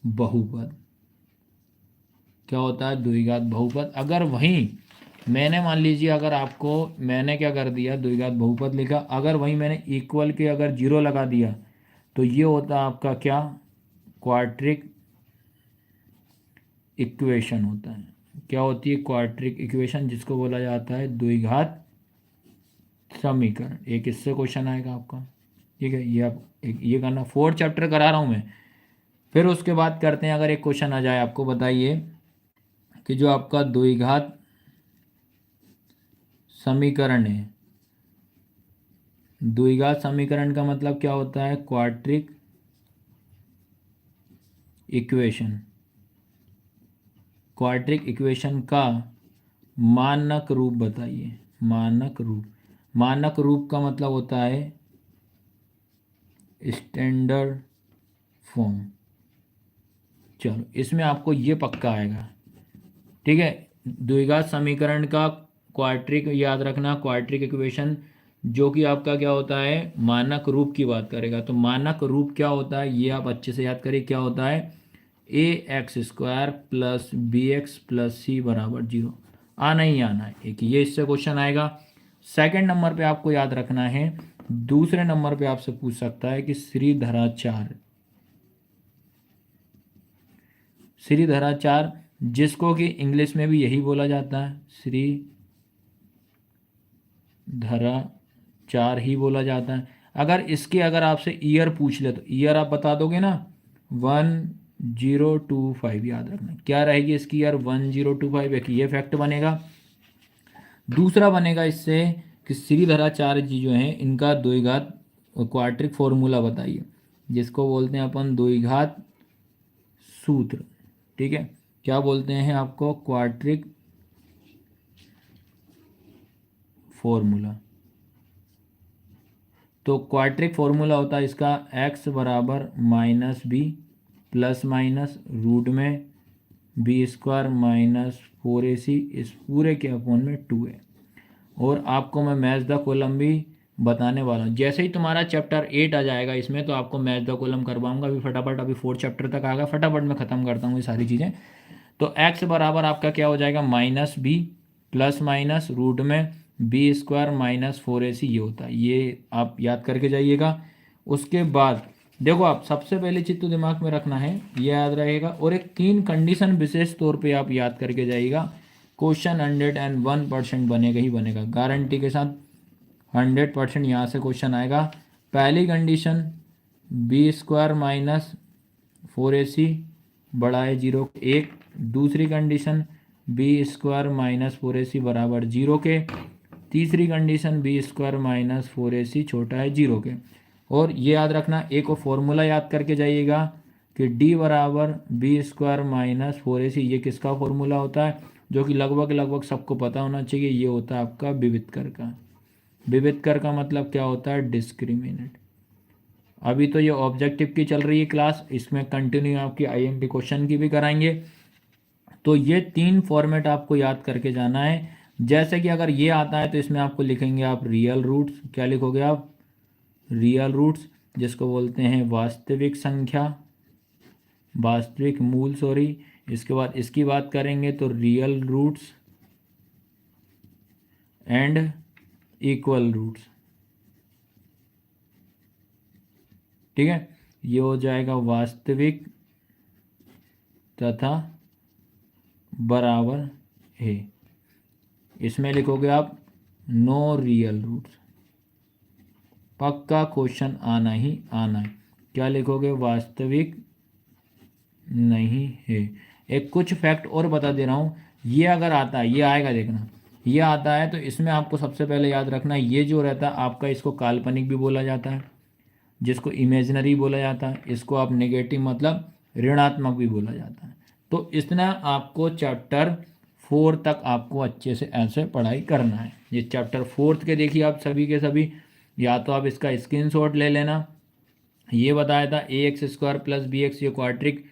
बहुपद। क्या होता है? द्विघात बहुपद। अगर वहीं मैंने मान लीजिए, अगर आपको मैंने क्या कर दिया, द्विघात बहुपद लिखा, अगर वहीं मैंने इक्वल के अगर 0 लगा दिया तो ये होता है आपका क्या? क्वाड्रिक इक्वेशन होता है। क्या होती है? क्वाड्रिक इक्वेशन, जिसको बोला जाता है द्विघात समीकरण। एक इससे क्वेश्चन आएगा आपका, ठीक है। ये आप ये करना, फोर्थ चैप्टर करा रहा हूँ मैं। फिर उसके बाद करते हैं, अगर एक क्वेश्चन आ जाए आपको, बताइए कि जो आपका द्विघात समीकरण है, द्विघात समीकरण का मतलब क्या होता है? Quadric equation. क्वाड्रिक इक्वेशन का मानक रूप बताइए। मानक रूप, मानक रूप का मतलब होता है स्टैंडर्ड फॉर्म। चलो इसमें आपको ये पक्का आएगा, ठीक है। द्विघात समीकरण का क्वाड्रिक याद रखना, क्वाड्रिक इक्वेशन जो कि आपका क्या होता है? मानक रूप की बात करेगा। तो मानक रूप क्या होता है ये आप अच्छे से याद करिए। क्या होता है? ax² plus bx plus C बराबर 0। आना ही आना है, एक ये इससे क्वेश्चन आएगा। सेकंड नंबर पे आपको याद रखना है, दूसरे नंबर पे आपसे पूछ सकता है कि श्रीधराचार्य, जिसको कि इंग्लिश में भी यही बोला जाता है, श्रीधराचार्य ही बोला जाता है। अगर इसके अगर आपसे ईयर पूछ ले तो ईयर आप बता दोगे ना, 1025। याद रखना क्या रहेगी इसकी ईयर? 1025। एक ये फैक्ट बनेगा। दूसरा बनेगा इससे कि श्रीधराचार्य जी जो हैं, इनका द्विघात क्वाड्रिक फॉर्मूला बताइए, जिसको बोलते हैं अपन द्विघात सूत्र, ठीक है। क्या बोलते हैं आपको? Quadric formula. तो क्वाड्रिक फॉर्मूला होता है इसका x बराबर -b प्लस माइनस रूट में b² माइनस 4ac इस पूरे के अपॉन में 2a। और आपको मैं मैच द कॉलम भी बताने वाला हूँ। जैसे ही तुम्हारा चैप्टर 8 आ जाएगा इसमें, तो आपको मैच द कॉलम करवाऊंगा। अभी फटाफट, अभी 4th चैप्टर तक आ गया, फटाफट मैं ख़त्म करता हूँ ये सारी चीज़ें। तो x बराबर आपका क्या हो जाएगा? -b प्लस माइनस रूट में b² माइनस 4ac ये होता है। ये आप याद करके जाइएगा। उसके बाद देखो, आप सबसे पहले चीज़ तो दिमाग में रखना है, ये याद रहेगा। और एक 3 कंडीशन विशेष तौर पे आप याद करके जाइएगा। क्वेश्चन 101% बनेगा ही बनेगा, गारंटी के साथ 100% यहाँ से क्वेश्चन आएगा। पहली कंडीशन b² माइनस 4ac बड़ा है 0 एक। दूसरी कंडीशन b² माइनस 4ac बराबर 0 के। तीसरी कंडीशन b² माइनस 4ac छोटा है 0 के। और ये याद रखना, एक और फॉर्मूला याद करके जाइएगा कि d बराबर b² माइनस 4ac, ये किसका फॉर्मूला होता है? जो कि लगभग लगभग सबको पता होना चाहिए, ये होता है आपका विविधकर का। विविधकर का मतलब क्या होता है? डिस्क्रिमिनेट। अभी तो ये ऑब्जेक्टिव की चल रही है क्लास, इसमें कंटिन्यू आपकी आईएमपी क्वेश्चन की भी कराएंगे। तो ये 3 फॉर्मेट आपको याद करके जाना है। जैसे कि अगर ये आता है तो इसमें आपको लिखेंगे आप रियल रूट्स। क्या लिखोगे आप? रियल रूट्स, जिसको बोलते हैं वास्तविक संख्या, वास्तविक मूल, सॉरी। इसके बाद इसकी बात करेंगे तो real roots and equal roots. ठीक है, ये हो जाएगा वास्तविक तथा बराबर है। इसमें लिखोगे आप नो रियल रूट्स। पक्का क्वेश्चन आना ही आना है। क्या लिखोगे? वास्तविक नहीं है। एक कुछ फैक्ट और बता दे रहा हूँ, ये अगर आता है, ये आएगा देखना, ये आता है तो इसमें आपको सबसे पहले याद रखना है, ये जो रहता है आपका, इसको काल्पनिक भी बोला जाता है, जिसको इमेजिनरी बोला जाता है, इसको आप नेगेटिव मतलब ऋणात्मक भी बोला जाता है। तो इतना आपको चैप्टर 4 तक आपको अच्छे से ऐसे पढ़ाई करना है। ये चैप्टर 4 के देखिए आप सभी के सभी, या तो आप इसका स्क्रीनशॉट ले लेना। ये बताया था A X square plus B X, ये क्वाड्रिक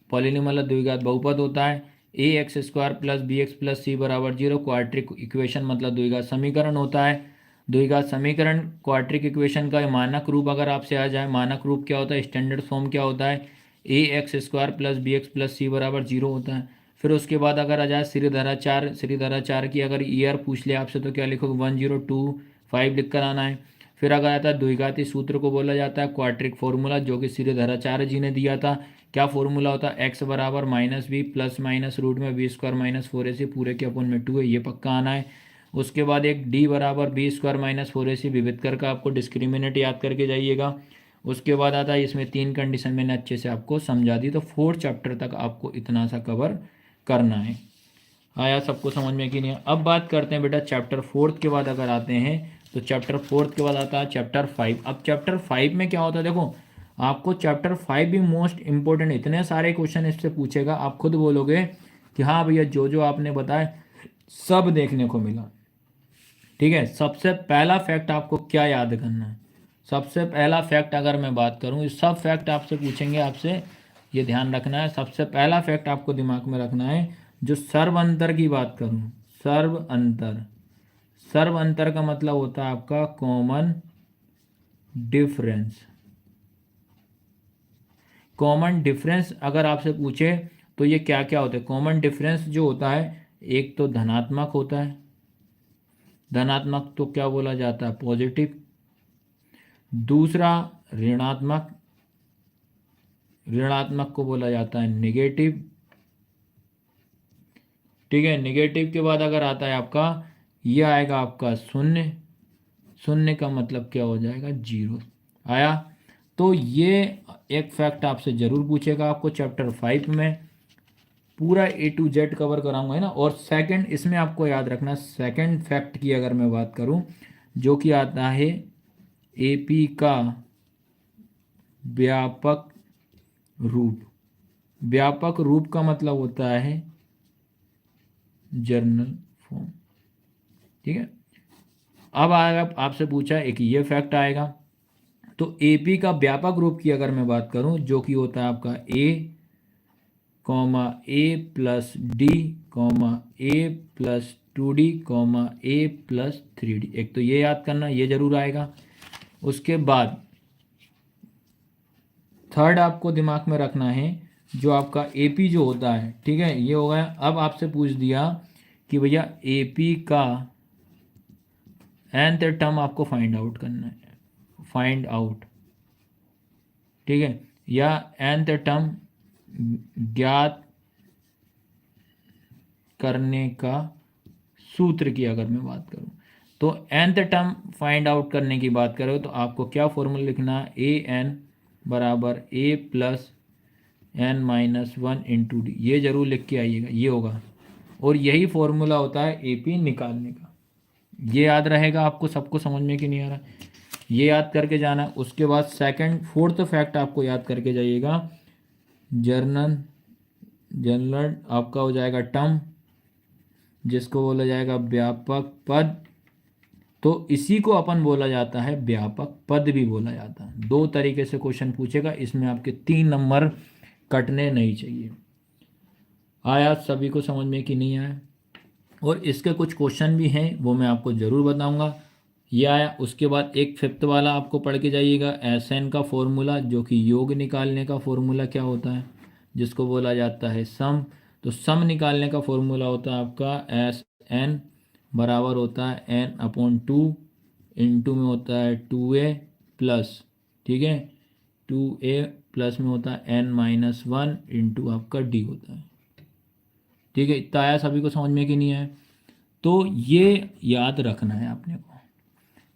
पॉलिनोमियल द्विघात बहुपद होता है। A X square plus B X plus C बराबर 0 क्वाड्रिक इक्वेशन मतलब द्विघात समीकरण होता है। द्विघात समीकरण क्वाड्रिक इक्वेशन का मानक रूप अगर आपसे आ जाए, मानक रूप क्या होता है, स्टैंडर्ड फॉर्म क्या होता है, A X square plus B X plus C बराबर 0 होता है। फिर उसके बाद अगर आ जाए श्रीधरा चार की अगर ईयर पूछ ले आपसे तो क्या लिखोगे? 1025 लिख कर आना है। फिर अगर आता है द्विघाती सूत्र को बोला जाता है क्वाड्रिक फॉर्मूला, जो कि श्रीधराचार्य जी ने दिया था। क्या फॉर्मूला होता है? एक्स बराबर minus b plus minus root में बी स्क्वायर माइनस 4ac पूरे के अपन में 2 है, ये पक्का आना है। उसके बाद एक डी बराबर बी स्क्वायर माइनस 4ac विविधकर का आपको डिस्क्रिमिनेट याद करके जाइएगा। उसके बाद आता है इसमें 3 कंडीशन मैंने अच्छे से आपको समझा दी। तो 4 चैप्टर तक आपको इतना सा कवर करना है। आया सबको समझ में कि नहीं? अब बात करते हैं बेटा चैप्टर 4 के बाद अगर आते हैं तो चैप्टर 4 के बाद आता है चैप्टर 5। अब चैप्टर 5 में क्या होता है? देखो, आपको चैप्टर 5 भी मोस्ट इंपॉर्टेंट, इतने सारे क्वेश्चन इससे पूछेगा, आप खुद बोलोगे कि हाँ भैया जो जो आपने बताया सब देखने को मिला। ठीक है, सबसे पहला फैक्ट आपको क्या याद करना है? सबसे पहला फैक्ट अगर मैं बात करूँ, ये सब फैक्ट आपसे पूछेंगे, आपसे ये ध्यान रखना है। सबसे पहला फैक्ट आपको दिमाग में रखना है, जो सर्व अंतर की बात करूँ, सर्व अंतर, सर्व अंतर का मतलब होता है आपका कॉमन डिफरेंस। कॉमन डिफरेंस अगर आपसे पूछे तो ये क्या क्या होता है? कॉमन डिफरेंस जो होता है, एक तो धनात्मक होता है, धनात्मक तो क्या बोला जाता है? पॉजिटिव। दूसरा ऋणात्मक, ऋणात्मक को बोला जाता है नेगेटिव। ठीक है, नेगेटिव के बाद अगर आता है आपका, ये आएगा आपका शून्य। शून्य का मतलब क्या हो जाएगा? 0 आया। तो ये एक फैक्ट आपसे जरूर पूछेगा, आपको चैप्टर 5 में पूरा A to Z कवर कराऊंगा, है ना। और सेकंड इसमें आपको याद रखना, सेकंड फैक्ट की अगर मैं बात करूं, जो कि आता है AP का व्यापक रूप। व्यापक रूप का मतलब होता है जर्नल फॉर्म। ठीक है, अब आएगा आपसे पूछा एक ये फैक्ट आएगा, तो AP का व्यापक रूप की अगर मैं बात करूं, जो कि होता है आपका A comma A plus D comma A plus 2D comma A plus 3D। एक तो ये याद करना, ये जरूर आएगा। उसके बाद थर्ड आपको दिमाग में रखना है, जो आपका AP जो होता है, ठीक है, ये हो गया। अब आपसे पूछ दिया कि भैया AP का nth टर्म आपको फाइंड आउट करना है, फाइंड आउट। ठीक है, या nth टर्म ज्ञात करने का सूत्र की अगर मैं बात करूं, तो nth टर्म फाइंड आउट करने की बात करो तो आपको क्या फॉर्मूला लिखना है? an बराबर a plus n minus 1 into D, ये जरूर लिख के आइएगा, ये होगा। और यही फॉर्मूला होता है AP निकालने का। ये याद रहेगा आपको, सबको समझ में कि नहीं आ रहा? ये याद करके जाना। उसके बाद सेकंड फोर्थ फैक्ट आपको याद करके जाइएगा, जर्नल, जनरल आपका हो जाएगा टर्म। जिसको बोला जाएगा व्यापक पद। तो इसी को अपन बोला जाता है व्यापक पद भी बोला जाता है। दो तरीके से क्वेश्चन पूछेगा, इसमें आपके 3 नंबर कटने नहीं चाहिए। आया सभी को समझ में कि नहीं आया? और इसके कुछ क्वेश्चन भी हैं, वो मैं आपको ज़रूर बताऊंगा। ये आया, उसके बाद एक फिफ्थ वाला आपको पढ़ के जाइएगा, एस एन का फॉर्मूला, जो कि योग निकालने का फॉर्मूला क्या होता है, जिसको बोला जाता है सम। तो सम निकालने का फॉर्मूला होता है आपका एस एन बराबर होता है एन अपॉन 2, इंटू में होता है 2a प्लस, ठीक है, 2a प्लस में होता है n-1 इंटू आपका d होता है। ठीक है, इतना आया सभी को समझ में कि नहीं है? तो ये याद रखना है आपने को,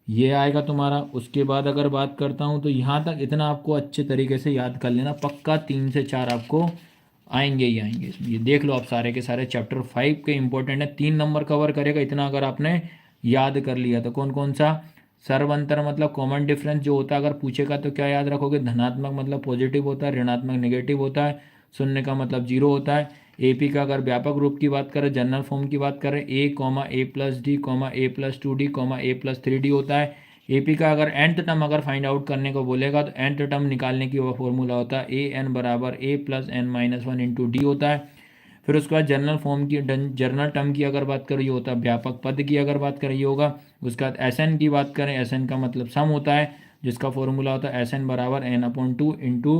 ये आएगा तुम्हारा। उसके बाद अगर बात करता हूँ तो यहाँ तक इतना आपको अच्छे तरीके से याद कर लेना, पक्का 3 से 4 आपको आएंगे ही आएंगे इसमें। ये देख लो आप, सारे के सारे चैप्टर 5 के इंपॉर्टेंट है, 3 नंबर कवर करेगा इतना अगर आपने याद कर लिया। तो कौन कौन सा? सर्वंतर मतलब कॉमन डिफरेंस जो होता है, अगर पूछेगा तो क्या याद रखोगे? धनात्मक मतलब पॉजिटिव होता है, ऋणात्मक नेगेटिव होता है, शून्य का मतलब जीरो होता है। एपी का अगर व्यापक रूप की बात करें, जनरल फॉर्म की बात करें, ए कॉमा ए प्लस डी कॉमा ए प्लस 2d कॉमा ए प्लस 3d होता है। एपी का अगर nth टर्म अगर फाइंड आउट करने को बोलेगा तो nth टर्म निकालने की वो फॉर्मूला होता है ए एन बराबर ए प्लस n-1 इंटू डी होता है। फिर उसके बाद जनरल फॉर्म की जनरल टर्म की अगर बात करें ये होता है व्यापक पद की अगर बात करें ये होगा। उसके बाद एस एन की बात करें, एस एन का मतलब सम होता है, जिसका फॉर्मूला होता है एस एन बराबर N upon 2 into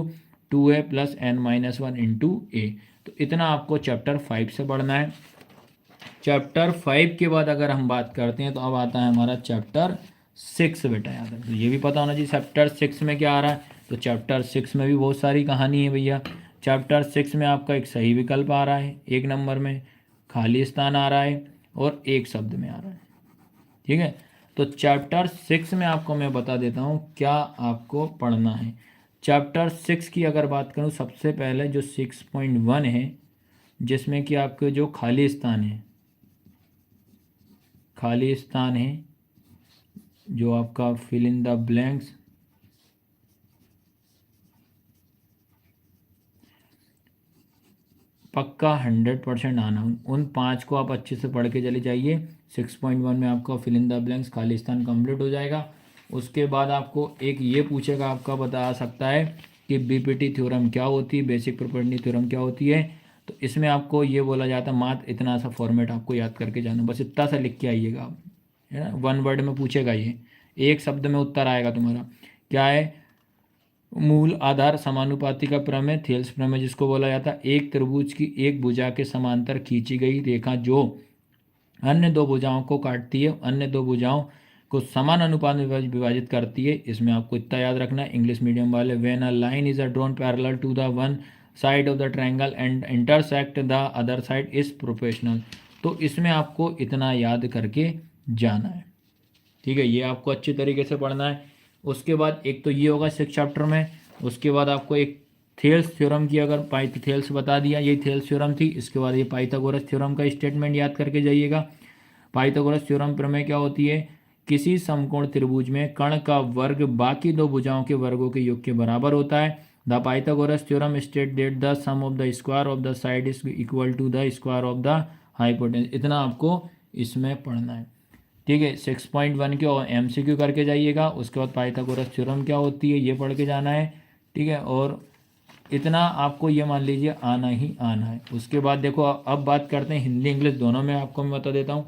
2a plus n-1 into A. तो इतना आपको चैप्टर 5 से पढ़ना है। चैप्टर 5 के बाद अगर हम बात करते हैं तो अब आता है हमारा चैप्टर 6 बेटा, याद है तो ये भी पता होना चाहिए चैप्टर 6 में क्या आ रहा है। तो चैप्टर 6 में भी बहुत सारी कहानी है भैया। चैप्टर 6 में आपका एक सही विकल्प आ रहा है, 1 नंबर में खाली स्थान आ रहा है और एक शब्द में आ रहा है। ठीक है, तो चैप्टर 6 में आपको मैं बता देता हूँ क्या आपको पढ़ना है। चैप्टर 6 की अगर बात करूँ, सबसे पहले जो 6.1 है, जिसमें कि आपके जो खाली स्थान है, खाली स्थान है जो आपका फिल इन द ब्लैंक्स, पक्का 100% आना। उन 5 को आप अच्छे से पढ़ के चले जाइए। 6.1 में आपका फिल इन द ब्लैंक्स खाली स्थान कंप्लीट हो जाएगा। उसके बाद आपको एक ये पूछेगा, आपका बता सकता है कि बीपीटी थ्योरम क्या होती है, बेसिक प्रॉपर्टी थ्योरम क्या होती है। तो इसमें आपको ये बोला जाता है, मात्र इतना सा फॉर्मेट आपको याद करके जाना, बस इतना सा लिख के आइएगा आप, है ना। 1 वर्ड में पूछेगा, ये एक शब्द में उत्तर आएगा तुम्हारा। क्या है? मूल आधार समानुपाती का प्रमेय, थेल्स प्रमेय जिसको बोला जाता है। एक त्रिभुज की एक भुजा के समांतर खींची गई रेखा जो अन्य दो भुजाओं को काटती है, अन्य दो भुजाओं को समान अनुपात में विभाजित करती है। इसमें आपको इतना याद रखना है, इंग्लिश मीडियम वाले, when a line is a drawn parallel to the one side of the triangle and intersect the other side is proportional. तो इसमें आपको इतना याद करके जाना है। ठीक है, ये आपको अच्छी तरीके से पढ़ना है। उसके बाद एक तो ये होगा 6 चैप्टर में। उसके बाद आपको एक थेल्स थ्योरम की, अगर थेल्स बता दिया, यही थेल्स थ्योरम थी। इसके बाद ये पाइथागोरस थ्योरम का स्टेटमेंट याद करके जाइएगा। पाइथागोरस थ्योरम प्रमेय क्या होती है? किसी समकोण त्रिभुज में कर्ण का वर्ग बाकी दो भुजाओं के वर्गों के योग के बराबर होता है। The Pythagoras theorem state that the sum of the square of the side is equal to the square of the hypotenuse. इतना आपको इसमें पढ़ना है। ठीक है, 6.1 के MCQ करके जाइएगा। उसके बाद पाइथागोरस थ्योरम क्या होती है ये पढ़ के जाना है। ठीक है, और इतना आपको ये मान लीजिए आना ही आना है। उसके बाद देखो, अब बात करते हैं हिंदी इंग्लिश दोनों में, आपको मैं बता देता हूँ।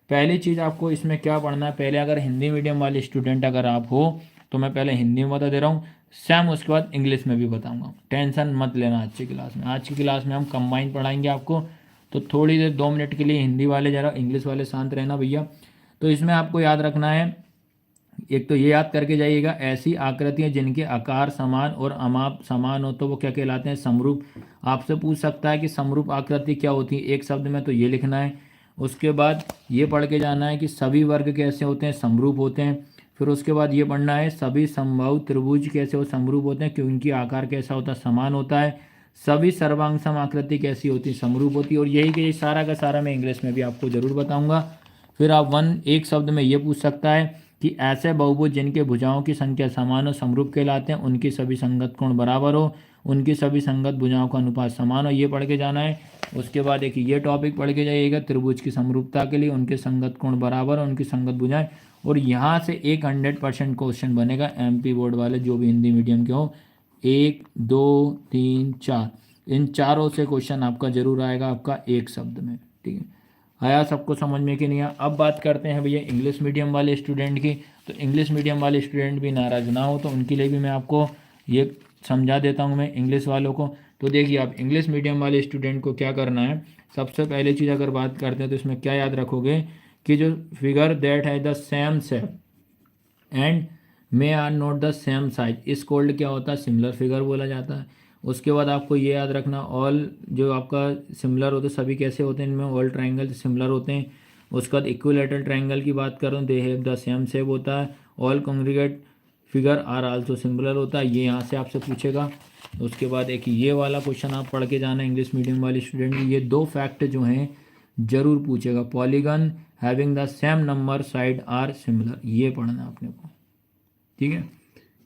पहली चीज़ आपको इसमें क्या पढ़ना है, पहले अगर हिंदी मीडियम वाले स्टूडेंट अगर आप हो तो मैं पहले हिंदी में बता दे रहा हूँ, सेम उसके बाद इंग्लिश में भी बताऊँगा। टेंशन मत लेना आज की क्लास में। आज की क्लास में हम कंबाइन पढ़ाएंगे आपको, तो थोड़ी देर 2 मिनट के लिए हिंदी वाले ज़रा, इंग्लिश वाले शांत रहना भैया। तो इसमें आपको याद रखना है, एक तो ये याद करके जाइएगा, ऐसी आकृतियां जिनके आकार समान और अमाप समान हो तो वो क्या कहलाते हैं? समरूप। आपसे पूछ सकता है कि समरूप आकृति क्या होती है, एक शब्द में तो ये लिखना है। उसके बाद ये पढ़ के जाना है कि सभी वर्ग कैसे होते हैं? समरूप होते हैं। फिर उसके बाद ये पढ़ना है सभी समबाहु त्रिभुज कैसे हो? समरूप होते हैं, क्योंकि इनकी आकार कैसा होता है? समान होता है। सभी सर्वांग सम आकृति कैसी होती है? समरूप होती है। और यही कि सारा का सारा मैं इंग्लिश में भी आपको ज़रूर बताऊँगा। फिर आप एक शब्द में ये पूछ सकता है कि ऐसे बहुभुज जिनके भुजाओं की संख्या समान हो समरूप कहलाते हैं, उनकी सभी संगत कोण बराबर हो, उनकी सभी संगत भुजाओं का अनुपात समान हो, ये पढ़ के जाना है। उसके बाद देखिए ये टॉपिक पढ़ के जाइएगा, त्रिभुज की समरूपता के लिए उनके संगत कोण बराबर और उनकी संगत भुजाएं, और यहाँ से एक 100% क्वेश्चन बनेगा एमपी बोर्ड वाले जो भी हिंदी मीडियम के हो, 1 2 3 4, इन चारों से क्वेश्चन आपका जरूर आएगा आपका एक शब्द में। ठीक है, आया सबको समझ में कि नहीं आया। अब बात करते हैं भैया इंग्लिश मीडियम वाले स्टूडेंट की। तो इंग्लिश मीडियम वाले स्टूडेंट भी नाराज़ ना हो तो उनके लिए भी मैं आपको ये समझा देता हूँ मैं इंग्लिश वालों को। तो देखिए आप इंग्लिश मीडियम वाले स्टूडेंट को क्या करना है, सबसे पहले चीज़ अगर बात करते हैं तो इसमें क्या याद रखोगे कि जो फिगर दैट है the same shape and may or not the same size, is called क्या होता है, सिमिलर फिगर बोला जाता है। उसके बाद आपको ये याद रखना ऑल जो आपका सिमिलर होते सभी कैसे होते हैं, इनमें ऑल ट्राइंगल सिमिलर होते हैं। उसके बाद इक्विलेटरल ट्राइंगल की बात करूँ they have the same shape होता है। All congruent figure are also similar होता है, ये यहाँ से आपसे पूछेगा। उसके बाद एक ये वाला क्वेश्चन आप पढ़ के जाना इंग्लिश मीडियम वाले स्टूडेंट, ये दो फैक्ट जो हैं जरूर पूछेगा। Polygon having the same number side are similar, ये पढ़ना अपने को। ठीक है,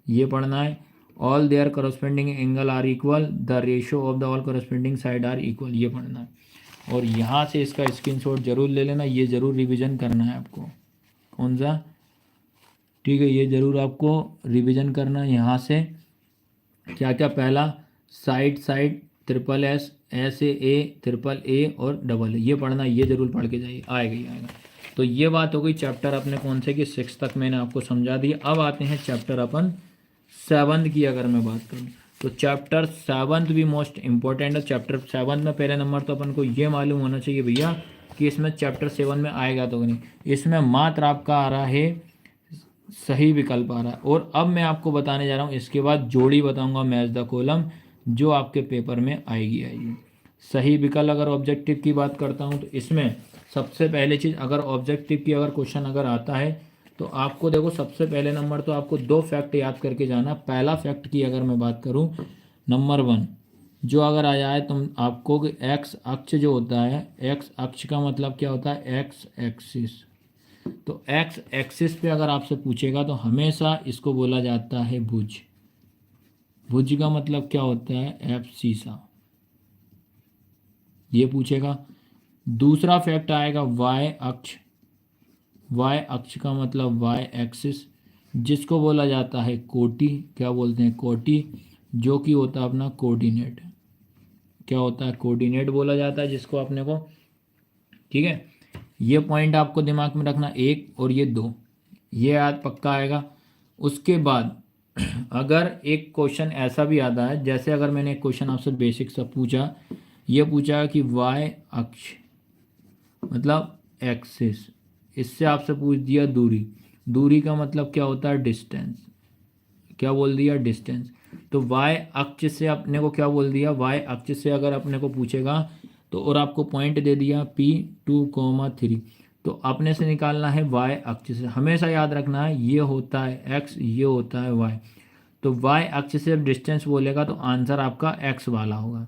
ये पढ़ना है। All their corresponding angle are equal, the ratio of the all corresponding side are equal, ये पढ़ना है। और यहाँ से इसका स्क्रीनशॉट जरूर ले लेना, ये जरूर रिवीजन करना है आपको। कौन सा? ठीक है, ये जरूर आपको रिवीजन करना है। यहाँ से क्या क्या, पहला side side triple S, A triple A और डबल ए, ये पढ़ना, ये जरूर पढ़ के जाइए, आएगा ही आएगा। तो ये बात हो गई चैप्टर अपने कौन से कि 6 तक मैंने आपको समझा दिया। अब आते हैं चैप्टर अपन 7 की अगर मैं बात करूँ तो चैप्टर 7 भी मोस्ट इंपॉर्टेंट है। चैप्टर 7 में पहले नंबर तो अपन को ये मालूम होना चाहिए भैया कि इसमें चैप्टर 7 में आएगा तो नहीं, इसमें मात्र आपका आ रहा है सही विकल्प आ रहा है। और अब मैं आपको बताने जा रहा हूँ, इसके बाद जोड़ी बताऊंगा मैच द कॉलम जो आपके पेपर में आएगी। सही विकल्प अगर ऑब्जेक्टिव की बात करता हूँ तो इसमें सबसे पहले चीज़ अगर ऑब्जेक्टिव की अगर क्वेश्चन अगर आता है तो आपको देखो सबसे पहले नंबर तो आपको 2 फैक्ट याद करके जाना। पहला फैक्ट की अगर मैं बात करूँ, नंबर 1 जो अगर आ जाए तुम आपको कि एक्स अक्ष जो होता है, एक्स अक्ष का मतलब क्या होता है, एक्स एक्सिस। तो एक्स एक्सिस पे अगर आपसे पूछेगा तो हमेशा इसको बोला जाता है भुज। भुज का मतलब क्या होता है, एफ सीसा, ये पूछेगा। दूसरा फैक्ट आएगा वाई अक्ष, वाई अक्ष का मतलब वाई एक्सिस, जिसको बोला जाता है कोटि, क्या बोलते हैं, कोटि, जो कि होता है अपना कोऑर्डिनेट। क्या होता है, कोऑर्डिनेट बोला जाता है जिसको अपने को। ठीक है, ये पॉइंट आपको दिमाग में रखना, 1 और ये 2, ये याद पक्का आएगा। उसके बाद अगर एक क्वेश्चन ऐसा भी आता है, जैसे अगर मैंने एक क्वेश्चन आपसे बेसिक सा पूछा, ये पूछा कि वाई अक्ष मतलब एक्सिस, इससे आपसे पूछ दिया दूरी, दूरी का मतलब क्या होता है, डिस्टेंस, क्या बोल दिया, डिस्टेंस। तो वाई अक्ष से अपने को क्या बोल दिया, वाई अक्ष से अगर अपने को पूछेगा तो और आपको पॉइंट दे दिया P2,3, तो अपने से निकालना है वाई अक्ष से। हमेशा याद रखना है ये होता है एक्स, ये होता है वाई। तो वाई अक्ष से जब डिस्टेंस बोलेगा तो आंसर आपका एक्स वाला होगा,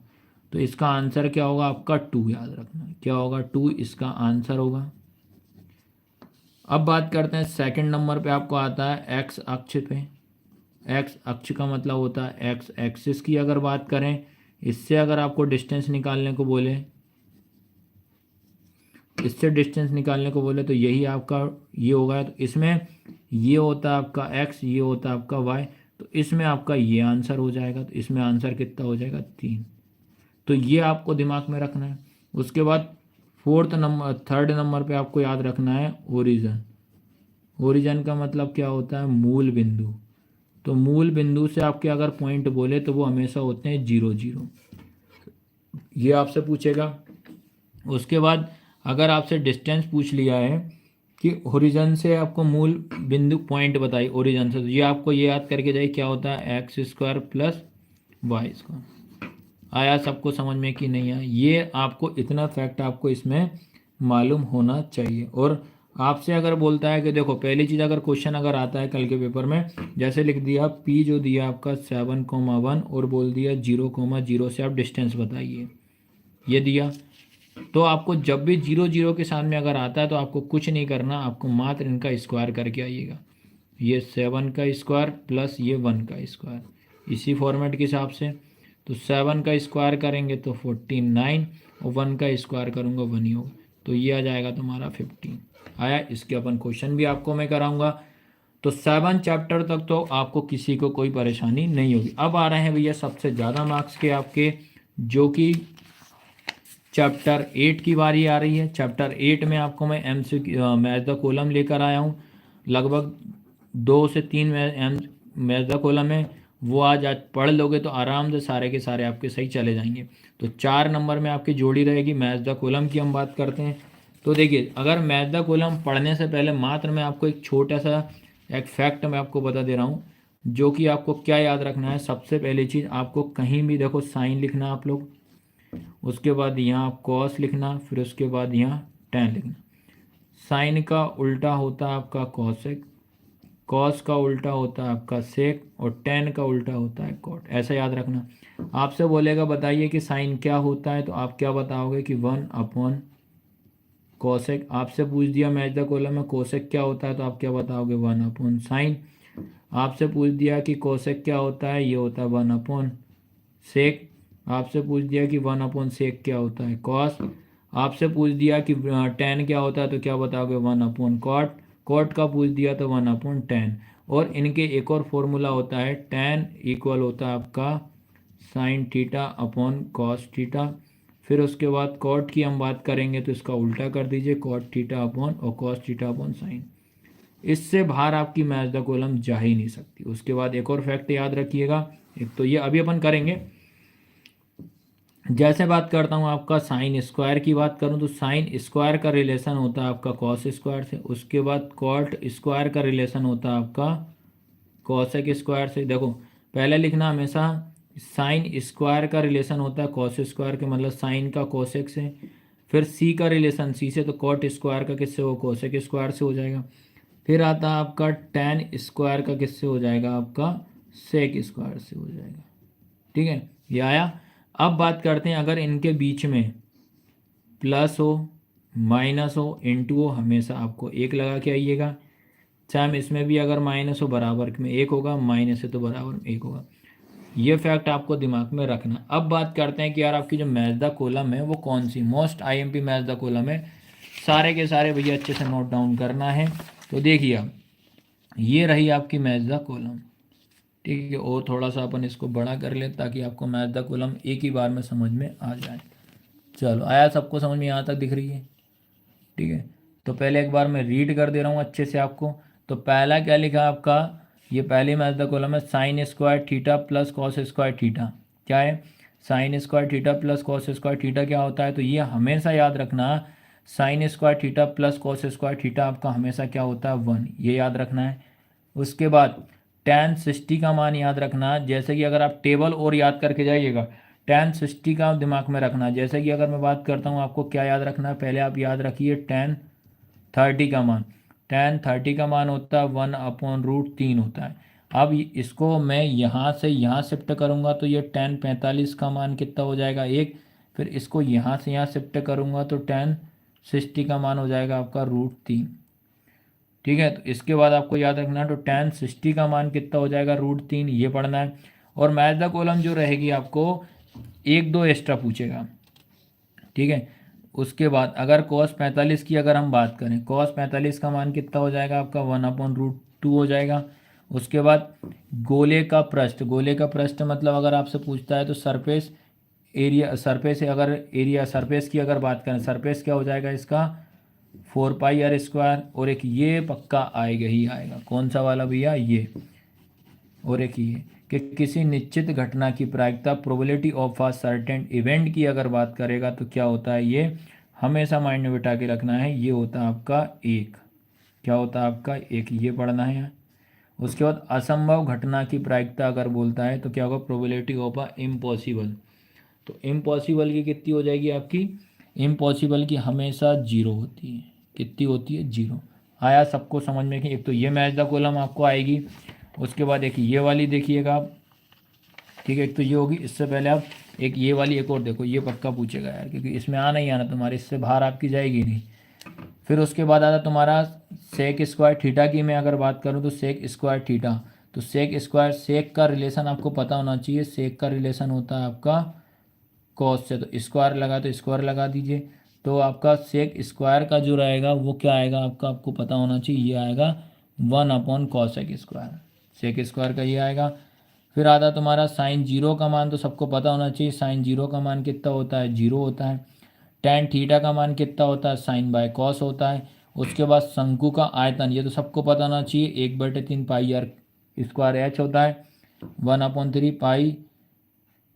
तो इसका आंसर क्या होगा आपका 2, याद रखना क्या होगा 2, इसका आंसर होगा। अब बात करते हैं सेकंड नंबर पे आपको आता है एक्स अक्ष पे। एक्स अक्ष का मतलब होता है एक्स एक्सिस की अगर बात करें, इससे अगर आपको डिस्टेंस निकालने को बोले, इससे डिस्टेंस निकालने को बोले तो यही आपका ये होगा। तो इसमें ये होता है आपका एक्स, ये होता है आपका वाई, तो इसमें आपका ये आंसर हो जाएगा। तो इसमें आंसर कितना हो जाएगा, 3। तो ये आपको दिमाग में रखना है। उसके बाद थर्ड नंबर पे आपको याद रखना है ओरिजन। ओरिजन का मतलब क्या होता है, मूल बिंदु। तो मूल बिंदु से आपके अगर पॉइंट बोले तो वो हमेशा होते हैं 0 0, ये आपसे पूछेगा। उसके बाद अगर आपसे डिस्टेंस पूछ लिया है कि ओरिजन से आपको मूल बिंदु पॉइंट बताइए ओरिजन से, तो ये आपको ये याद करके जाइए क्या होता है, x square plus y square. आया सबको समझ में कि नहीं आया, ये आपको इतना फैक्ट आपको इसमें मालूम होना चाहिए। और आपसे अगर बोलता है कि देखो पहली चीज़ अगर क्वेश्चन अगर आता है कल के पेपर में, जैसे लिख दिया P जो दिया आपका 7,1 और बोल दिया 0,0 से आप डिस्टेंस बताइए, ये दिया। तो आपको जब भी 0 0 के सामने अगर आता है तो आपको कुछ नहीं करना, आपको मात्र इनका स्क्वायर करके आइएगा। ये 7 का स्क्वायर प्लस ये 1 का स्क्वायर, इसी फॉर्मेट के हिसाब से। तो 7 का स्क्वायर करेंगे तो 49 और 1 का स्क्वायर करूँगा 1 ही होगा, तो ये आ जाएगा तुम्हारा 15 आया। इसके अपन क्वेश्चन भी आपको मैं कराऊंगा। तो 7 चैप्टर तक तो आपको किसी को कोई परेशानी नहीं होगी। अब आ रहे हैं भैया सबसे ज़्यादा मार्क्स के आपके, जो कि चैप्टर 8 की बारी आ रही है। चैप्टर 8 में आपको मैं मैथ द कॉलम लेकर आया हूँ। लगभग 2 से 3 मैथ द कॉलम है, वो आज पढ़ लोगे तो आराम से सारे के सारे आपके सही चले जाएंगे। तो 4 नंबर में आपकी जोड़ी रहेगी। मैथ द कॉलम की हम बात करते हैं। तो देखिए, अगर मैथ द कॉलम पढ़ने से पहले मात्र मैं आपको एक छोटा सा एक फैक्ट मैं आपको बता दे रहा हूँ, जो कि आपको क्या याद रखना है। सबसे पहली चीज़, आपको कहीं भी देखो साइन लिखना आप लोग, उसके बाद यहाँ कॉस लिखना, फिर उसके बाद यहाँ टेन लिखना। साइन का उल्टा होता है आपका कॉसेक, कॉस का उल्टा होता है आपका सेक, और टेन का उल्टा होता है कॉट। ऐसा याद रखना। आपसे बोलेगा बताइए कि साइन क्या होता है, तो आप क्या बताओगे कि 1 कोसेक। आपसे पूछ दिया मैच द कॉलम में कोसेक क्या होता है, तो आप क्या बताओगे 1/साइन। आपसे पूछ दिया कि कोसेक क्या होता है, ये होता है 1/सेक। आपसे पूछ दिया कि 1/सेक क्या होता है, कॉस। आपसे पूछ दिया कि टेन क्या होता है, तो क्या बताओगे 1/कॉट। कॉट का पूछ दिया तो 1/10। और इनके एक और फॉर्मूला होता है, टेन इक्वल होता है आपका sine theta upon cos theta. फिर उसके बाद कॉट की हम बात करेंगे तो इसका उल्टा कर दीजिए, कॉट थीटा अपॉन और कॉस थीटा अपॉन साइन। इससे बाहर आपकी मैच द कॉलम जा ही नहीं सकती। उसके बाद एक और फैक्ट याद रखिएगा, एक तो ये अभी अपन करेंगे। जैसे बात करता हूँ आपका साइन स्क्वायर की बात करूँ, तो साइन स्क्वायर का रिलेशन होता है आपका कॉस स्क्वायर से। उसके बाद कॉट स्क्वायर का रिलेशन होता है आपका कॉसेक स्क्वायर से। देखो, पहले लिखना हमेशा साइन स्क्वायर का रिलेशन होता है कॉस स्क्वायर के, मतलब साइन का कॉसेक से। फिर सी का रिलेशन सी से, तो कॉट स्क्वायर का किससे हो, कॉसेक स्क्वायर से हो जाएगा। फिर आता है आपका टेन स्क्वायर का किससे हो जाएगा, आपका सेक स्क्वायर से हो जाएगा। ठीक है, ये आया। अब बात करते हैं, अगर इनके बीच में प्लस हो माइनस हो इंटू हो, हमेशा आपको एक लगा के आइएगा। सेम इसमें भी अगर माइनस हो बराबर में एक होगा, माइनस है तो बराबर में एक होगा। ये फैक्ट आपको दिमाग में रखना। अब बात करते हैं कि यार आपकी जो मैच द कॉलम है वो कौन सी most IMP match the column है। सारे के सारे भैया अच्छे से नोट डाउन करना है। तो देखिए, अब ये रही आपकी मैच द कॉलम। ठीक है, और थोड़ा सा अपन इसको बड़ा कर लें ताकि आपको मैच द कॉलम एक ही बार में समझ में आ जाए। चलो, आया सबको समझ में, यहाँ तक दिख रही है। ठीक है, तो पहले एक बार मैं रीड कर दे रहा हूँ अच्छे से आपको। तो पहला क्या लिखा है आपका, ये पहली मैच द कॉलम है, sine square theta plus cos square theta. क्या है, sine square theta plus cos square theta क्या होता है, तो ये हमेशा याद रखना, sine square theta plus cos square theta आपका हमेशा क्या होता है 1, ये याद रखना है। उसके बाद tan 60 का मान याद रखना। जैसे कि अगर आप टेबल और याद करके जाइएगा, tan 60 का दिमाग में रखना। जैसे कि अगर मैं बात करता हूँ, आपको क्या याद रखना है, पहले आप याद रखिए tan 30 का मान। tan 30 का मान होता है 1/√3 होता है। अब इसको मैं यहाँ से यहाँ शिफ्ट करूँगा तो ये tan 45 का मान कितना हो जाएगा, एक। फिर इसको यहाँ से यहाँ शिफ्ट करूँगा तो tan 60 का मान हो जाएगा आपका √3। ठीक है, तो इसके बाद आपको याद रखना है, तो tan 60 का मान कितना हो जाएगा, √3, ये पढ़ना है। और मैच द कॉलम जो रहेगी आपको एक दो एक्स्ट्रा पूछेगा। ठीक है, उसके बाद अगर cos 45 की अगर हम बात करें, cos 45 का मान कितना हो जाएगा आपका 1/√2 हो जाएगा। उसके बाद गोले का पृष्ठ, गोले का पृष्ठ मतलब अगर आपसे पूछता है तो सरफेस एरिया, सरफेस है, अगर एरिया सरफेस की अगर बात करें, सरफेस क्या हो जाएगा इसका 4πr²। और एक ये पक्का आएगा ही आएगा, कौन सा वाला भैया, ये। और एक ये कि किसी निश्चित घटना की प्रायिकता, probability of a certain event की अगर बात करेगा तो क्या होता है, ये हमेशा माइंड में बिठा के रखना है, ये होता है आपका एक। क्या होता है आपका एक, ये पढ़ना है। उसके बाद असंभव घटना की प्रायिकता अगर बोलता है तो क्या होगा, प्रोबेबिलिटी ऑफ अ इम्पॉसिबल। तो इम्पॉसिबल की कितनी हो जाएगी आपकी, इम्पॉसिबल की हमेशा 0 होती है। कितनी होती है, 0। आया सबको समझ में कि एक तो ये मैच द कॉलम आपको आएगी। उसके बाद एक ये वाली देखिएगा आप। ठीक है, एक तो ये होगी। इससे पहले आप एक ये वाली एक और देखो, ये पक्का पूछेगा यार, क्योंकि इसमें आना ही आना तुम्हारे, इससे बाहर आपकी जाएगी नहीं। फिर उसके बाद आता तुम्हारा सेक स्क्वायर थीटा की मैं अगर बात करूँ तो सेक स्क्वायर थीटा। तो सेक स्क्वायर, सेक का रिलेशन आपको पता होना चाहिए, सेक का रिलेशन होता है आपका कॉस से, तो स्क्वायर लगा तो स्क्वायर लगा दीजिए। तो आपका सेक स्क्वायर का जो रहेगा वो क्या आएगा आपका, आपको पता होना चाहिए, ये आएगा 1/cos स्क्वायर, सेक स्क्वायर का ये आएगा। फिर आता तुम्हारा साइन जीरो का मान, तो सबको पता होना चाहिए साइन जीरो का मान कितना होता है, जीरो होता है। टेन थीटा का मान कितना होता है, साइन बाय कॉस होता है। उसके बाद शंकु का आयतन, ये तो सबको पता होना चाहिए, 1/3 पाई आर स्क्वायर एच होता है, 1/3 पाई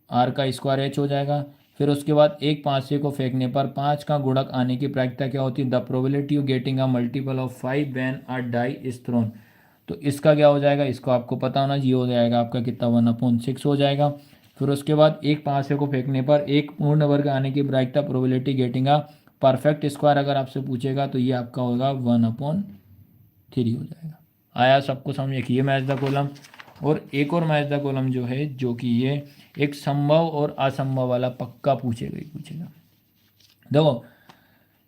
आर का स्क्वायर एच हो जाएगा। फिर उसके बाद एक पाँचे को फेंकने पर 5 का गुणक आने की प्रायिकता क्या होती है, the probability of getting a multiple of 5 when a die is thrown. तो इसका क्या हो जाएगा, इसको आपको पता होना चाहिए, हो जाएगा आपका कितना 1/6 हो जाएगा। फिर उसके बाद एक पाँचे को फेंकने पर एक पूर्ण वर्ग आने की प्रायिकता probability getting a perfect square अगर आपसे पूछेगा तो ये आपका होगा 1/3 हो जाएगा। आया सबको समझ, एक ये मैच द कॉलम, और एक और मैच द कॉलम जो है, जो कि ये एक संभव और असंभव वाला पक्का पूछेगा ही पूछेगा। देखो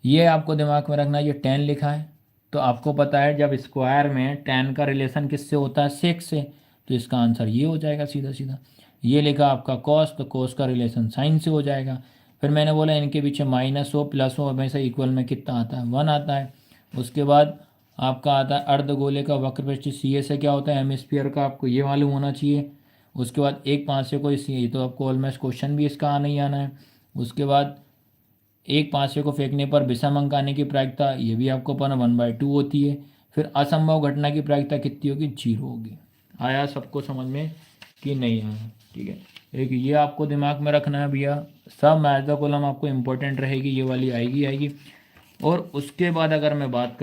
ये आपको दिमाग में रखना, ये tan लिखा है, तो आपको पता है जब स्क्वायर में tan का रिलेशन किससे होता है, सेक से, तो इसका आंसर ये हो जाएगा सीधा सीधा। ये लिखा आपका cos, तो cos का रिलेशन साइन से हो जाएगा। फिर मैंने बोला इनके पीछे माइनस हो प्लस हो हमेशा इक्वल में कितना आता है, 1 आता है। उसके बाद आपका आता है अर्धगोले का वक्रपृष्ठ सी ए से क्या होता है, हेमिस्फीयर का, आपको ये मालूम होना चाहिए। उसके बाद एक पाँचे को इसी, तो आपको ऑलमोस्ट क्वेश्चन भी इसका आना ही आना है। उसके बाद एक पाँचे को फेंकने पर विषम अंक आने की प्रायिकता, ये भी आपको पता 1/2 होती है। फिर असंभव घटना की प्रायिकता कितनी होगी, 0 होगी। आया सबको समझ में कि नहीं आया, ठीक है। एक ये आपको दिमाग में रखना है भैया, सब मैथ द कॉलम आपको इंपॉर्टेंट रहेगी, ये वाली आएगी। और उसके बाद अगर मैं बात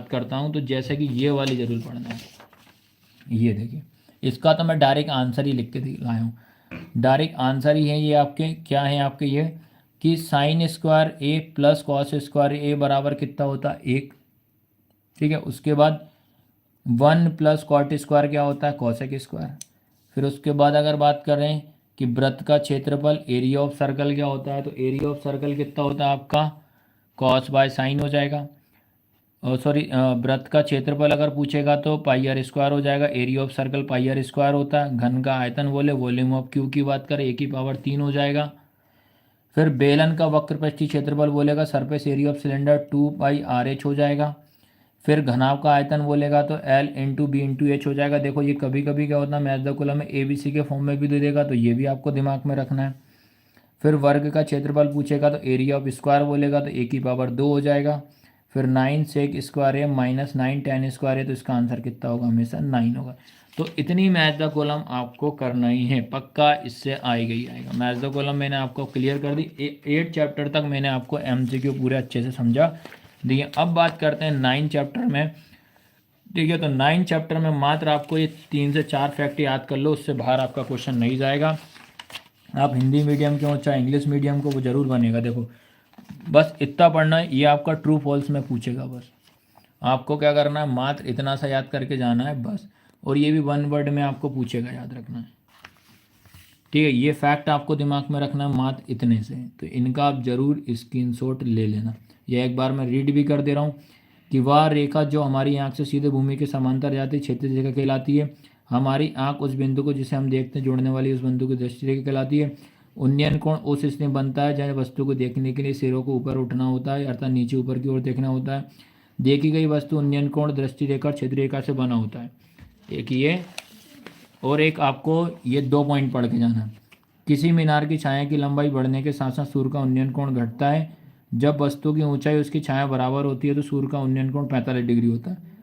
करता हूँ तो जैसे कि ये वाली ज़रूर पढ़ना है। ये देखिए, इसका तो मैं डायरेक्ट आंसर ही लिख के लाया हूँ, डायरेक्ट आंसर ही है ये आपके, क्या है आपके ये, कि साइन स्क्वायर ए प्लस कॉस स्क्वायर ए बराबर कितना होता है, 1, ठीक है। उसके बाद 1 प्लस कॉट स्क्वायर क्या होता है, कॉसेक स्क्वायर। फिर उसके बाद अगर बात करें कि वृत्त का क्षेत्रफल एरिया ऑफ सर्कल क्या होता है, तो एरिया ऑफ सर्कल कितना होता है आपका, कॉस बाय साइन हो जाएगा। और सॉरी, वृत्त का क्षेत्रफल अगर पूछेगा तो पाई आर स्क्वायर हो जाएगा, area of circle pi r square होता है। घन का आयतन बोले, वॉल्यूम ऑफ क्यू की बात करें, 1/3 हो जाएगा। फिर बेलन का वक्रपृष्ठीय क्षेत्रफल बोलेगा, surface area of cylinder 2πRH हो जाएगा। फिर घनाभ का आयतन बोलेगा तो L × B × H हो जाएगा। देखो ये कभी कभी क्या होता है मैथ द कॉलम में ABC के फॉर्म में भी दे देगा, तो ये भी आपको दिमाग में रखना है। फिर वर्ग का क्षेत्रफल पूछेगा तो एरिया ऑफ स्क्वायर बोलेगा तो 1/2 हो जाएगा। फिर 9 सेक स्क्वायर है -9 tan स्क्वायर है, तो इसका आंसर कितना होगा, हमेशा 9 होगा। तो इतनी मैथ द कॉलम आपको करना ही है पक्का, इससे आएगा ही आएगा। मैथ द कॉलम मैंने आपको क्लियर कर दी, 8 चैप्टर तक मैंने आपको MCQ पूरे अच्छे से समझा दिए। अब बात करते हैं 9 चैप्टर में, ठीक है। तो 9 चैप्टर में मात्र आपको ये 3 से 4 फैक्ट याद कर लो, उससे बाहर आपका क्वेश्चन नहीं जाएगा। आप हिंदी मीडियम के हो चाहे इंग्लिश मीडियम को, वो जरूर बनेगा। देखो बस इतना पढ़ना है, ये आपका ट्रू फॉल्स में पूछेगा, बस आपको क्या करना है, मात्र इतना सा याद करके जाना है बस। और ये भी 1 वर्ड में आपको पूछेगा, याद रखना है, ठीक है। ये फैक्ट आपको दिमाग में रखना है मात्र इतने से, तो इनका आप जरूर स्क्रीनशॉट ले लेना। यह एक बार मैं रीड भी कर दे रहा हूँ कि वह रेखा जो हमारी आँख से सीधे भूमि के समांतर जाती है क्षैतिज रेखा कहलाती है। हमारी आँख उस बिंदु को जिसे हम देखते हैं जोड़ने वाली उस बिंदु की दृष्टि रेखा कहलाती है। उन्नयन कोण उस स्थिति में बनता है जहाँ वस्तु को देखने के लिए सिरों को ऊपर उठना होता है, अर्थात नीचे ऊपर की ओर देखना होता है। देखी गई वस्तु उन्नयन कोण दृष्टि रेखा क्षेत्र रेखा से बना होता है। एक ये, और एक आपको ये 2 पॉइंट पढ़ के जाना है। किसी मीनार की छाया की लंबाई बढ़ने के साथ साथ सूर्य का उन्नयन कोण घटता है। जब वस्तु की ऊंचाई उसकी छाया बराबर होती है तो सूर्य का उन्नयन कोण 45 डिग्री होता है,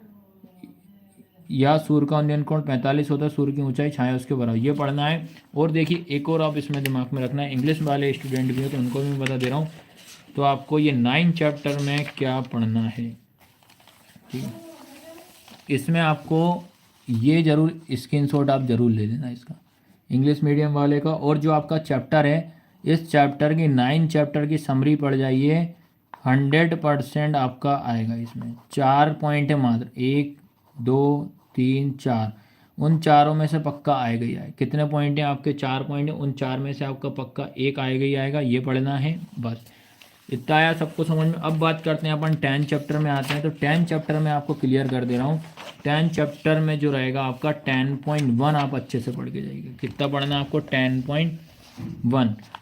या सूर्य का उन्नयन कोण 45 होता है, सूर्य की ऊंचाई छाया उसके बराबर, ये पढ़ना है। और देखिए एक और आप इसमें दिमाग में रखना है, इंग्लिश वाले स्टूडेंट भी हो तो उनको भी मैं बता दे रहा हूँ, तो आपको ये 9 चैप्टर में क्या पढ़ना है, ठीक है। इसमें आपको ये जरूर स्क्रीनशॉट आप जरूर ले लेना इसका, इंग्लिश मीडियम वाले का। और जो आपका चैप्टर है, इस चैप्टर की 9 चैप्टर की समरी पढ़ जाइए, 100% आपका आएगा। इसमें 4 पॉइंट है मात्र, 1 2 3 4, उन चारों में से पक्का आएगा ही आएगा। कितने पॉइंट हैं आपके, 4 पॉइंट है, उन 4 में से आपका पक्का एक आएगा ही आएगा, ये पढ़ना है बस। इतना आया सबको समझ में। अब बात करते हैं अपन 10 चैप्टर में आते हैं। तो 10 चैप्टर में आपको क्लियर कर दे रहा हूँ। 10 चैप्टर में जो रहेगा आपका 10.1 आप अच्छे से पढ़ के जाइएगा। कितना पढ़ना है आपको? 10.1।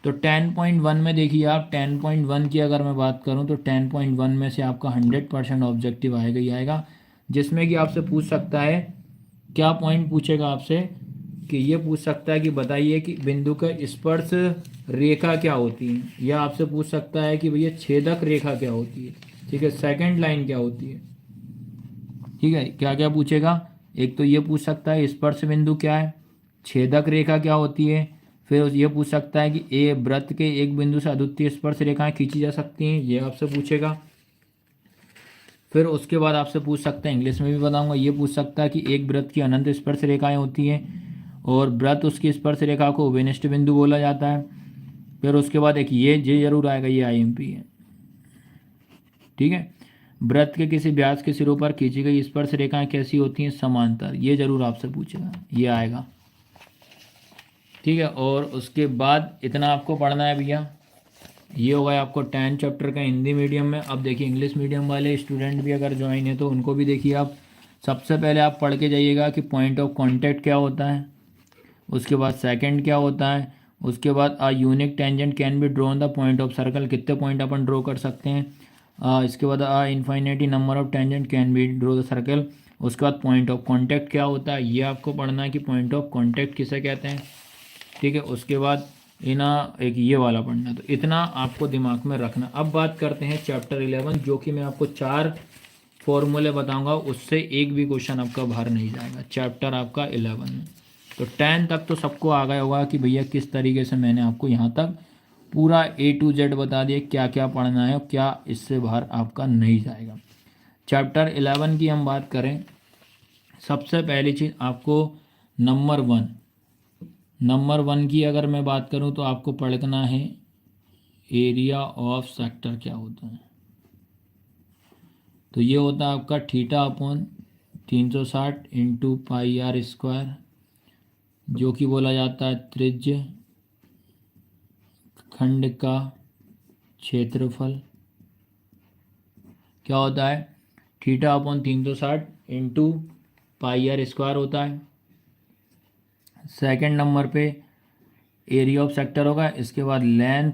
तो 10.1 में देखिए आप, 10.1 की अगर मैं बात करूँ तो 10.1 में से आपका 100% ऑब्जेक्टिव आएगा ही आएगा, जिसमें कि आपसे पूछ सकता है, क्या पॉइंट पूछेगा आपसे कि ये पूछ सकता है कि बताइए कि बिंदु का स्पर्श रेखा क्या होती है, या आपसे पूछ सकता है कि भैया छेदक रेखा क्या होती है, ठीक है, सेकंड लाइन क्या होती है, ठीक है। क्या क्या पूछेगा? एक तो ये पूछ सकता है स्पर्श बिंदु क्या है, छेदक रेखा क्या होती है, फिर ये पूछ सकता है कि ए वृत्त के एक बिंदु से अद्वितीय स्पर्श रेखाएं खींची जा सकती हैं, ये आपसे पूछेगा। फिर उसके बाद आपसे पूछ सकता है, इंग्लिश में भी बताऊंगा, ये पूछ सकता है कि एक वृत्त की अनंत स्पर्श रेखाएं होती हैं और वृत्त उसकी स्पर्श रेखा को विनिष्ट बिंदु बोला जाता है। फिर उसके बाद एक ये जरूर आएगा, ये आईएमपी है, ठीक है। वृत्त के किसी व्यास के सिरों पर खींची गई स्पर्श रेखाएं कैसी होती हैं? समांतर, ये जरूर आपसे पूछेगा, ये आएगा, ठीक है। और उसके बाद इतना आपको पढ़ना है भैया। ये हो गया आपको 10 चैप्टर का हिंदी मीडियम में। अब देखिए इंग्लिश मीडियम वाले स्टूडेंट भी अगर ज्वाइन है तो उनको भी देखिए आप, सबसे पहले आप पढ़ के जाइएगा कि पॉइंट ऑफ कांटेक्ट क्या होता है, उसके बाद सेकंड क्या होता है, उसके बाद a unique tangent can be drawn the point of circle, कितने पॉइंट अपन ड्रॉ कर सकते हैं। इसके बाद a infinity number of tangent can be draw the circle. उसके बाद पॉइंट ऑफ कांटेक्ट क्या होता है, ये आपको पढ़ना है कि पॉइंट ऑफ कांटेक्ट किसे कहते हैं, ठीक है। उसके बाद इना एक ये वाला पढ़ना, तो इतना आपको दिमाग में रखना। अब बात करते हैं चैप्टर 11, जो कि मैं आपको 4 फॉर्मूले बताऊंगा, उससे एक भी क्वेश्चन आपका बाहर नहीं जाएगा चैप्टर आपका 11 में। तो 10 तक तो सबको आ गया होगा कि भैया किस तरीके से मैंने आपको यहाँ तक पूरा A to Z बता दिया, क्या क्या पढ़ना है और क्या इससे बाहर आपका नहीं जाएगा। चैप्टर 11 की हम बात करें, सबसे पहली चीज़ आपको नंबर वन की अगर मैं बात करूं तो आपको पढ़ना है एरिया ऑफ सेक्टर क्या होता है। तो ये होता है आपका theta upon 360 into pi r square, जो कि बोला जाता है त्रिज्य खंड का क्षेत्रफल। क्या होता है? Theta upon 360 into pi r square होता है। सेकंड नंबर पे एरिया ऑफ सेक्टर होगा। इसके बाद लेंथ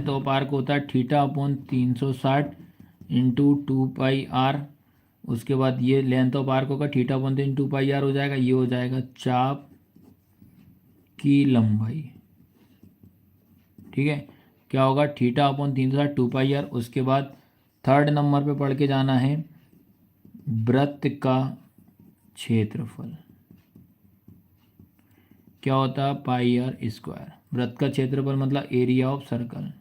ऑफ आर्क होता है theta upon 360 into 2 pi r. उसके बाद ये लेंथ ऑफ आर्क होगा थीटा अपॉन 2 पाई आर हो जाएगा, ये हो जाएगा चाप की लंबाई, ठीक है। क्या होगा? Theta upon 360 2 pi r. उसके बाद थर्ड नंबर पे पढ़ के जाना है वृत्त का क्षेत्रफल, क्या होता है? पाई आर स्क्वायर। वृत्त का क्षेत्रफल मतलब area of circle,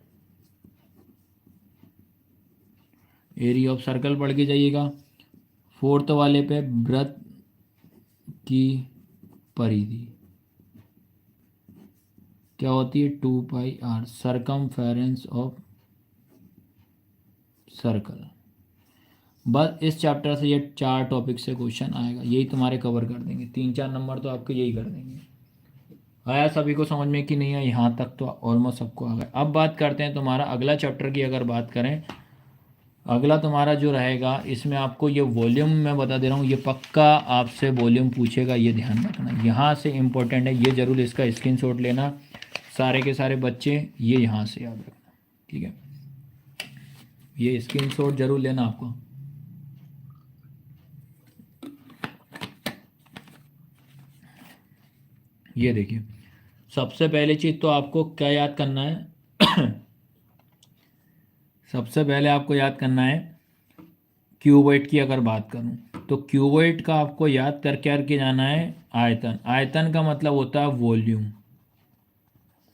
area of circle पढ़ के जाइएगा। फोर्थ वाले पे वृत्त की परिधि क्या होती है? 2 pi are, circumference of circle. बस इस चैप्टर से ये 4 टॉपिक से क्वेश्चन आएगा, यही तुम्हारे कवर कर देंगे। 3-4 नंबर तो आपके यही कर देंगे। आया सभी को समझ में कि नहीं है? यहाँ तक तो ऑलमोस्ट सबको आ गया। अब बात करते हैं तुम्हारा अगला चैप्टर की। अगर बात करें अगला तुम्हारा जो रहेगा, इसमें आपको ये वॉल्यूम मैं बता दे रहा हूँ, ये पक्का आपसे वॉल्यूम पूछेगा, ये ध्यान रखना, यहाँ से इम्पोर्टेंट है, ये ज़रूर इसका स्क्रीनशॉट लेना सारे के सारे बच्चे, ये यहाँ से याद रखना, ठीक है। ये स्क्रीनशॉट जरूर लेना आपको। ये देखिए, सबसे पहले चीज़ तो आपको क्या याद करना है सबसे पहले आपको याद करना है क्यूबॉइड की अगर बात करूं तो क्यूबॉइड का आपको याद करके जाना है आयतन। आयतन का मतलब होता है वॉल्यूम,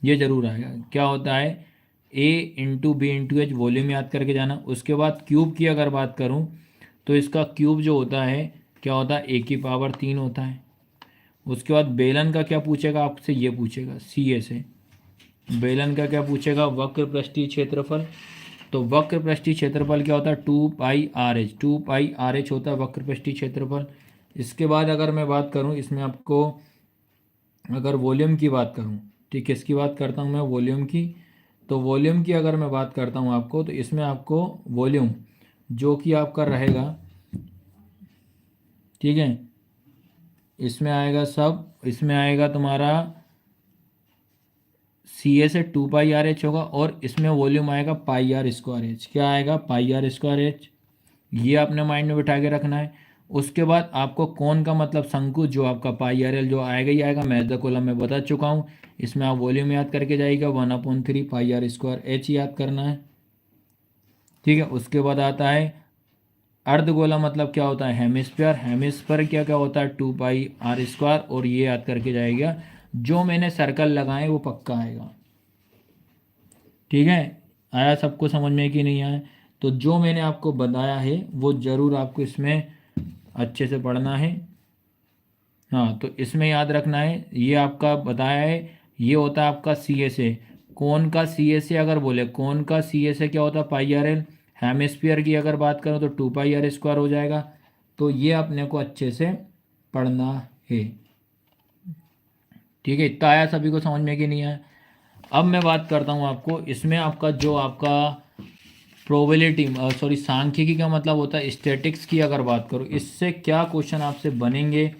ये जरूर आएगा। क्या होता है? A into b into h, volume याद करके जाना। उसके बाद क्यूब की अगर बात करूं तो इसका क्यूब जो होता है क्या होता है? A⁻³ होता है। उसके बाद बेलन का क्या पूछेगा आपसे? ये पूछेगा CA से। बेलन का क्या पूछेगा? वक्र पृष्ठीय क्षेत्रफल। तो वक्र पृष्ठीय क्षेत्रफल क्या होता है? 2 pi R H, 2 pi R H होता है वक्र पृष्ठीय क्षेत्रफल। इसके बाद अगर मैं बात करूं इसमें आपको, अगर वॉल्यूम की बात करूं, ठीक, किसकी बात करता हूँ मैं? वॉल्यूम की। तो वॉल्यूम की अगर मैं बात करता हूँ आपको, तो इसमें आपको वॉल्यूम जो कि आपका रहेगा, ठीक है, इसमें आएगा सब, इसमें आएगा तुम्हारा सी ए से 2 पाई आर एच होगा, और इसमें वॉल्यूम आएगा पाई आर स्क्वायर एच। क्या आएगा? पाई आर स्क्वायर एच। ये आपने माइंड में बिठा के रखना है। उसके बाद आपको कौन का मतलब शंकु जो आपका पाई आर एल जो आएगा ही आएगा, मैं द कॉलम में बता चुका हूँ। इसमें आप वॉल्यूम याद करके जाइएगा, 1/3 पाई आर स्क्वायर एच याद करना है, ठीक है। उसके बाद आता है अर्धगोला, मतलब क्या होता है? हेमिस्फीयर। हेमिस्फीयर क्या क्या होता है? 2 पाई आर स्क्वायर, और ये याद करके जाएगा। जो मैंने सर्कल लगाए वो पक्का आएगा, ठीक है। आया सबको समझ में कि नहीं आया? तो जो मैंने आपको बताया है वो ज़रूर आपको इसमें अच्छे से पढ़ना है। हाँ, तो इसमें याद रखना है, ये आपका बताया है, ये होता है आपका सी एस ए। कौन का सी एस ए अगर बोले, कौन का सी एस ए क्या होता है? पाई आर एल। हेमिस्फीयर की अगर बात करूँ तो 2 पाई आर स्क्वायर हो जाएगा। तो ये अपने को अच्छे से पढ़ना है, ठीक है। इतना आया सभी को समझ में कि नहीं आया? अब मैं बात करता हूँ आपको, इसमें आपका जो आपका प्रोबेबिलिटी, सॉरी सांख्यिकी का मतलब होता है स्टैटिक्स की अगर बात करूँ, इससे क्या क्वेश्चन आपसे बनेंगे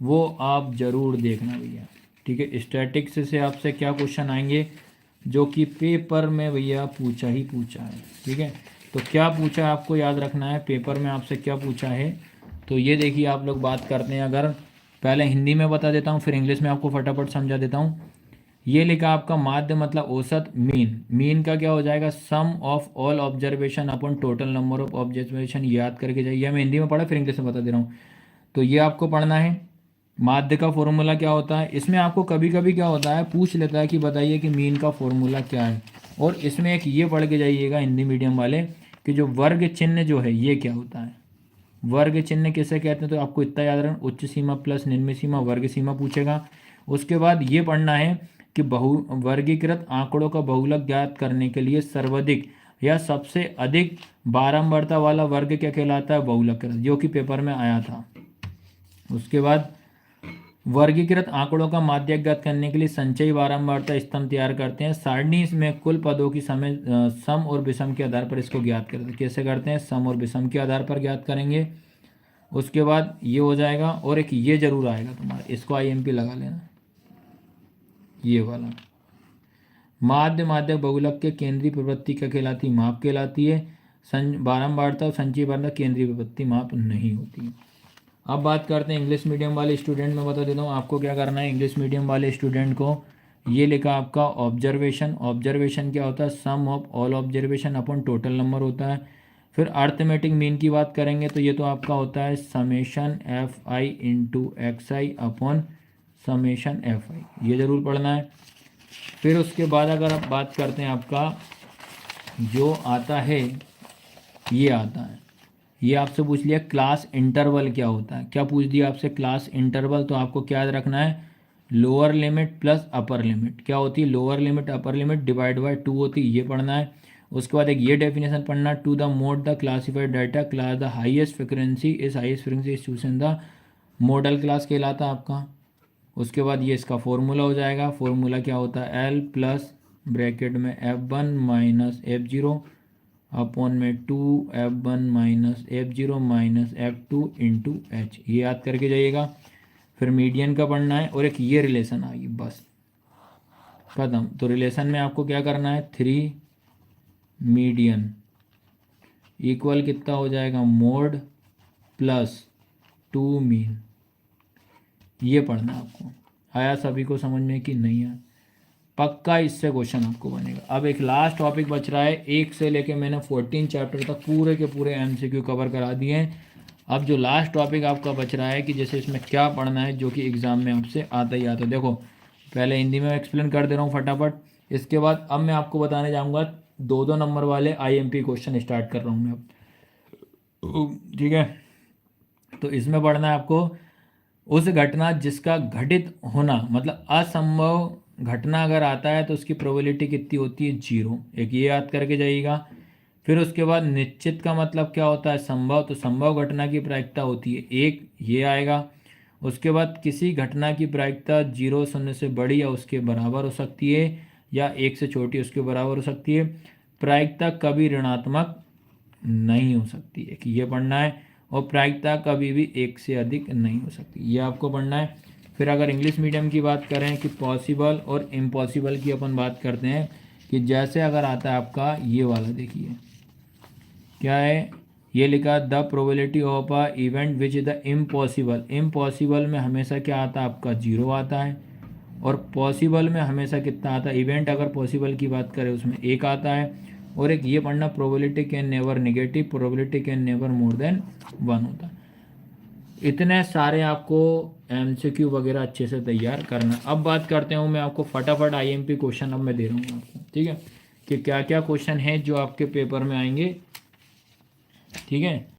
वो आप ज़रूर देखना भैया, ठीक है। स्टैटिक्स से आपसे क्या क्वेश्चन आएंगे जो कि पेपर में भैया पूछा ही पूछा है, ठीक है। तो क्या पूछा है आपको याद रखना है, पेपर में आपसे क्या पूछा है। तो ये देखिए आप लोग बात करते हैं, अगर पहले हिंदी में बता देता हूँ फिर इंग्लिश में आपको फटाफट समझा देता हूँ। ये लिखा आपका माध्य मतलब औसत, मीन। मीन का क्या हो जाएगा? Sum of all observation upon total number of observation. याद करके जाइए, मैं हिंदी में पढ़ा फिर इंग्लिश में बता दे रहा हूँ। तो ये आपको पढ़ना है। माध्य का फॉर्मूला क्या होता है? इसमें आपको कभी कभी क्या होता है, पूछ लेता है कि बताइए कि मीन का फॉर्मूला क्या है। और इसमें एक ये पढ़ के जाइएगा हिंदी मीडियम वाले, कि जो वर्ग चिन्ह जो है ये क्या होता है। वर्ग चिन्ह किसे कहते हैं? तो आपको इतना याद रखना, उच्च सीमा प्लस निम्न सीमा वर्ग सीमा पूछेगा। उसके बाद ये पढ़ना है कि बहु वर्गीकृत आंकड़ों का बहुलक ज्ञात करने के लिए सर्वाधिक या सबसे अधिक बारंबारता वाला वर्ग क्या कहलाता है? बहुलक, जो कि पेपर में आया था। उसके बाद वर्गीकृत आंकड़ों का माध्य ज्ञात करने के लिए संचयी बारंबारता स्तंभ तैयार करते हैं। सारणी में कुल पदों की समय सम और विषम के आधार पर इसको ज्ञात करते हैं। कैसे करते हैं? सम और विषम के आधार पर ज्ञात करेंगे। उसके बाद ये हो जाएगा, और एक ये जरूर आएगा तुम्हारा, इसको आईएमपी लगा लेना, ये वाला। माध्य माध्यक बहुलक के केंद्रीय प्रवृत्ति क्या कहलाती? माप कहलाती है। बारंबारता और संचयी बारंबारता केंद्रीय प्रवृत्ति माप नहीं होती। अब बात करते हैं इंग्लिश मीडियम वाले स्टूडेंट में, बता देता हूँ आपको क्या करना है। इंग्लिश मीडियम वाले स्टूडेंट को ये लिखा आपका ऑब्जर्वेशन। ऑब्जर्वेशन क्या होता है? Sum of all observation upon total number होता है। फिर अर्थमेटिक मीन की बात करेंगे तो ये तो आपका होता है summation F I into x I upon summation F I, ये ज़रूर पढ़ना है। फिर उसके बाद अगर आप बात करते हैं, आपका जो आता है ये आता है, ये आपसे पूछ लिया क्लास इंटरवल क्या होता है। क्या पूछ दिया आपसे? Class interval. तो आपको क्या याद रखना है? Lower limit plus upper limit क्या होती है? Lower limit upper limit divide by 2 होती है, ये पढ़ना है। उसके बाद एक ये डेफिनेशन पढ़ना, to the mode the classified data class the highest frequency इस highest frequency is chosen the modal class कहलाता है आपका। उसके बाद ये इसका फॉर्मूला हो जाएगा। फॉर्मूला क्या होता है? एल प्लस ब्रैकेट में F1 माइनस F0 अपॉन में 2F1 minus F0 minus F2 into H, ये याद करके जाइएगा। फिर मीडियन का पढ़ना है, और एक ये रिलेशन आएगी, बस खत्म। तो रिलेशन में आपको क्या करना है? 3 मीडियन इक्वल कितना हो जाएगा? मोड प्लस 2 मीन, ये पढ़ना है आपको। आया सभी को समझ में कि नहीं आया? पक्का इससे क्वेश्चन आपको बनेगा। अब एक लास्ट टॉपिक बच रहा है, 1 से लेके मैंने 14 चैप्टर तक पूरे के पूरे एमसीक्यू कवर करा दिए हैं। अब जो लास्ट टॉपिक आपका बच रहा है कि जैसे इसमें क्या पढ़ना है, जो कि एग्ज़ाम में आपसे आता ही आता है। देखो पहले हिंदी में एक्सप्लेन कर दे रहा हूँ फटाफट, इसके बाद अब मैं आपको बताने जाऊँगा 2-2 नंबर वाले आईएमपी क्वेश्चन स्टार्ट कर रहा हूँ मैं अब, ठीक है। तो इसमें पढ़ना है आपको उस घटना जिसका घटित होना मतलब असंभव घटना अगर आता है तो उसकी प्रोबेबिलिटी कितनी होती है? 0, एक ये याद करके जाइएगा। फिर उसके बाद निश्चित का मतलब क्या होता है? संभव। तो संभव घटना की प्रायिकता होती है 1, ये आएगा। उसके बाद किसी घटना की प्रायिकता 0 शून्य से बड़ी या उसके बराबर हो सकती है या 1 से छोटी उसके बराबर हो सकती है। प्रायिकता कभी ऋणात्मक नहीं हो सकती है, कि ये पढ़ना है। और प्रायिकता कभी भी 1 से अधिक नहीं हो सकती, ये आपको पढ़ना है। फिर अगर इंग्लिश मीडियम की बात करें कि पॉसिबल और इम्पॉसिबल की अपन बात करते हैं, कि जैसे अगर आता है आपका ये वाला, देखिए क्या है, ये लिखा the probability of a event which is the impossible. Impossible में हमेशा क्या आता है आपका 0 आता है, और पॉसिबल में हमेशा कितना आता है, इवेंट अगर पॉसिबल की बात करें उसमें 1 आता है। और एक ये पढ़ना, probability can never negative, probability can never more than 1 होता है। इतने सारे आपको एमसीक्यू वगैरह अच्छे से तैयार करना। अब बात करते हूँ मैं आपको फटाफट आईएमपी क्वेश्चन अब मैं दे रहा हूँ आपको, ठीक है, कि क्या क्या क्वेश्चन है जो आपके पेपर में आएंगे, ठीक है।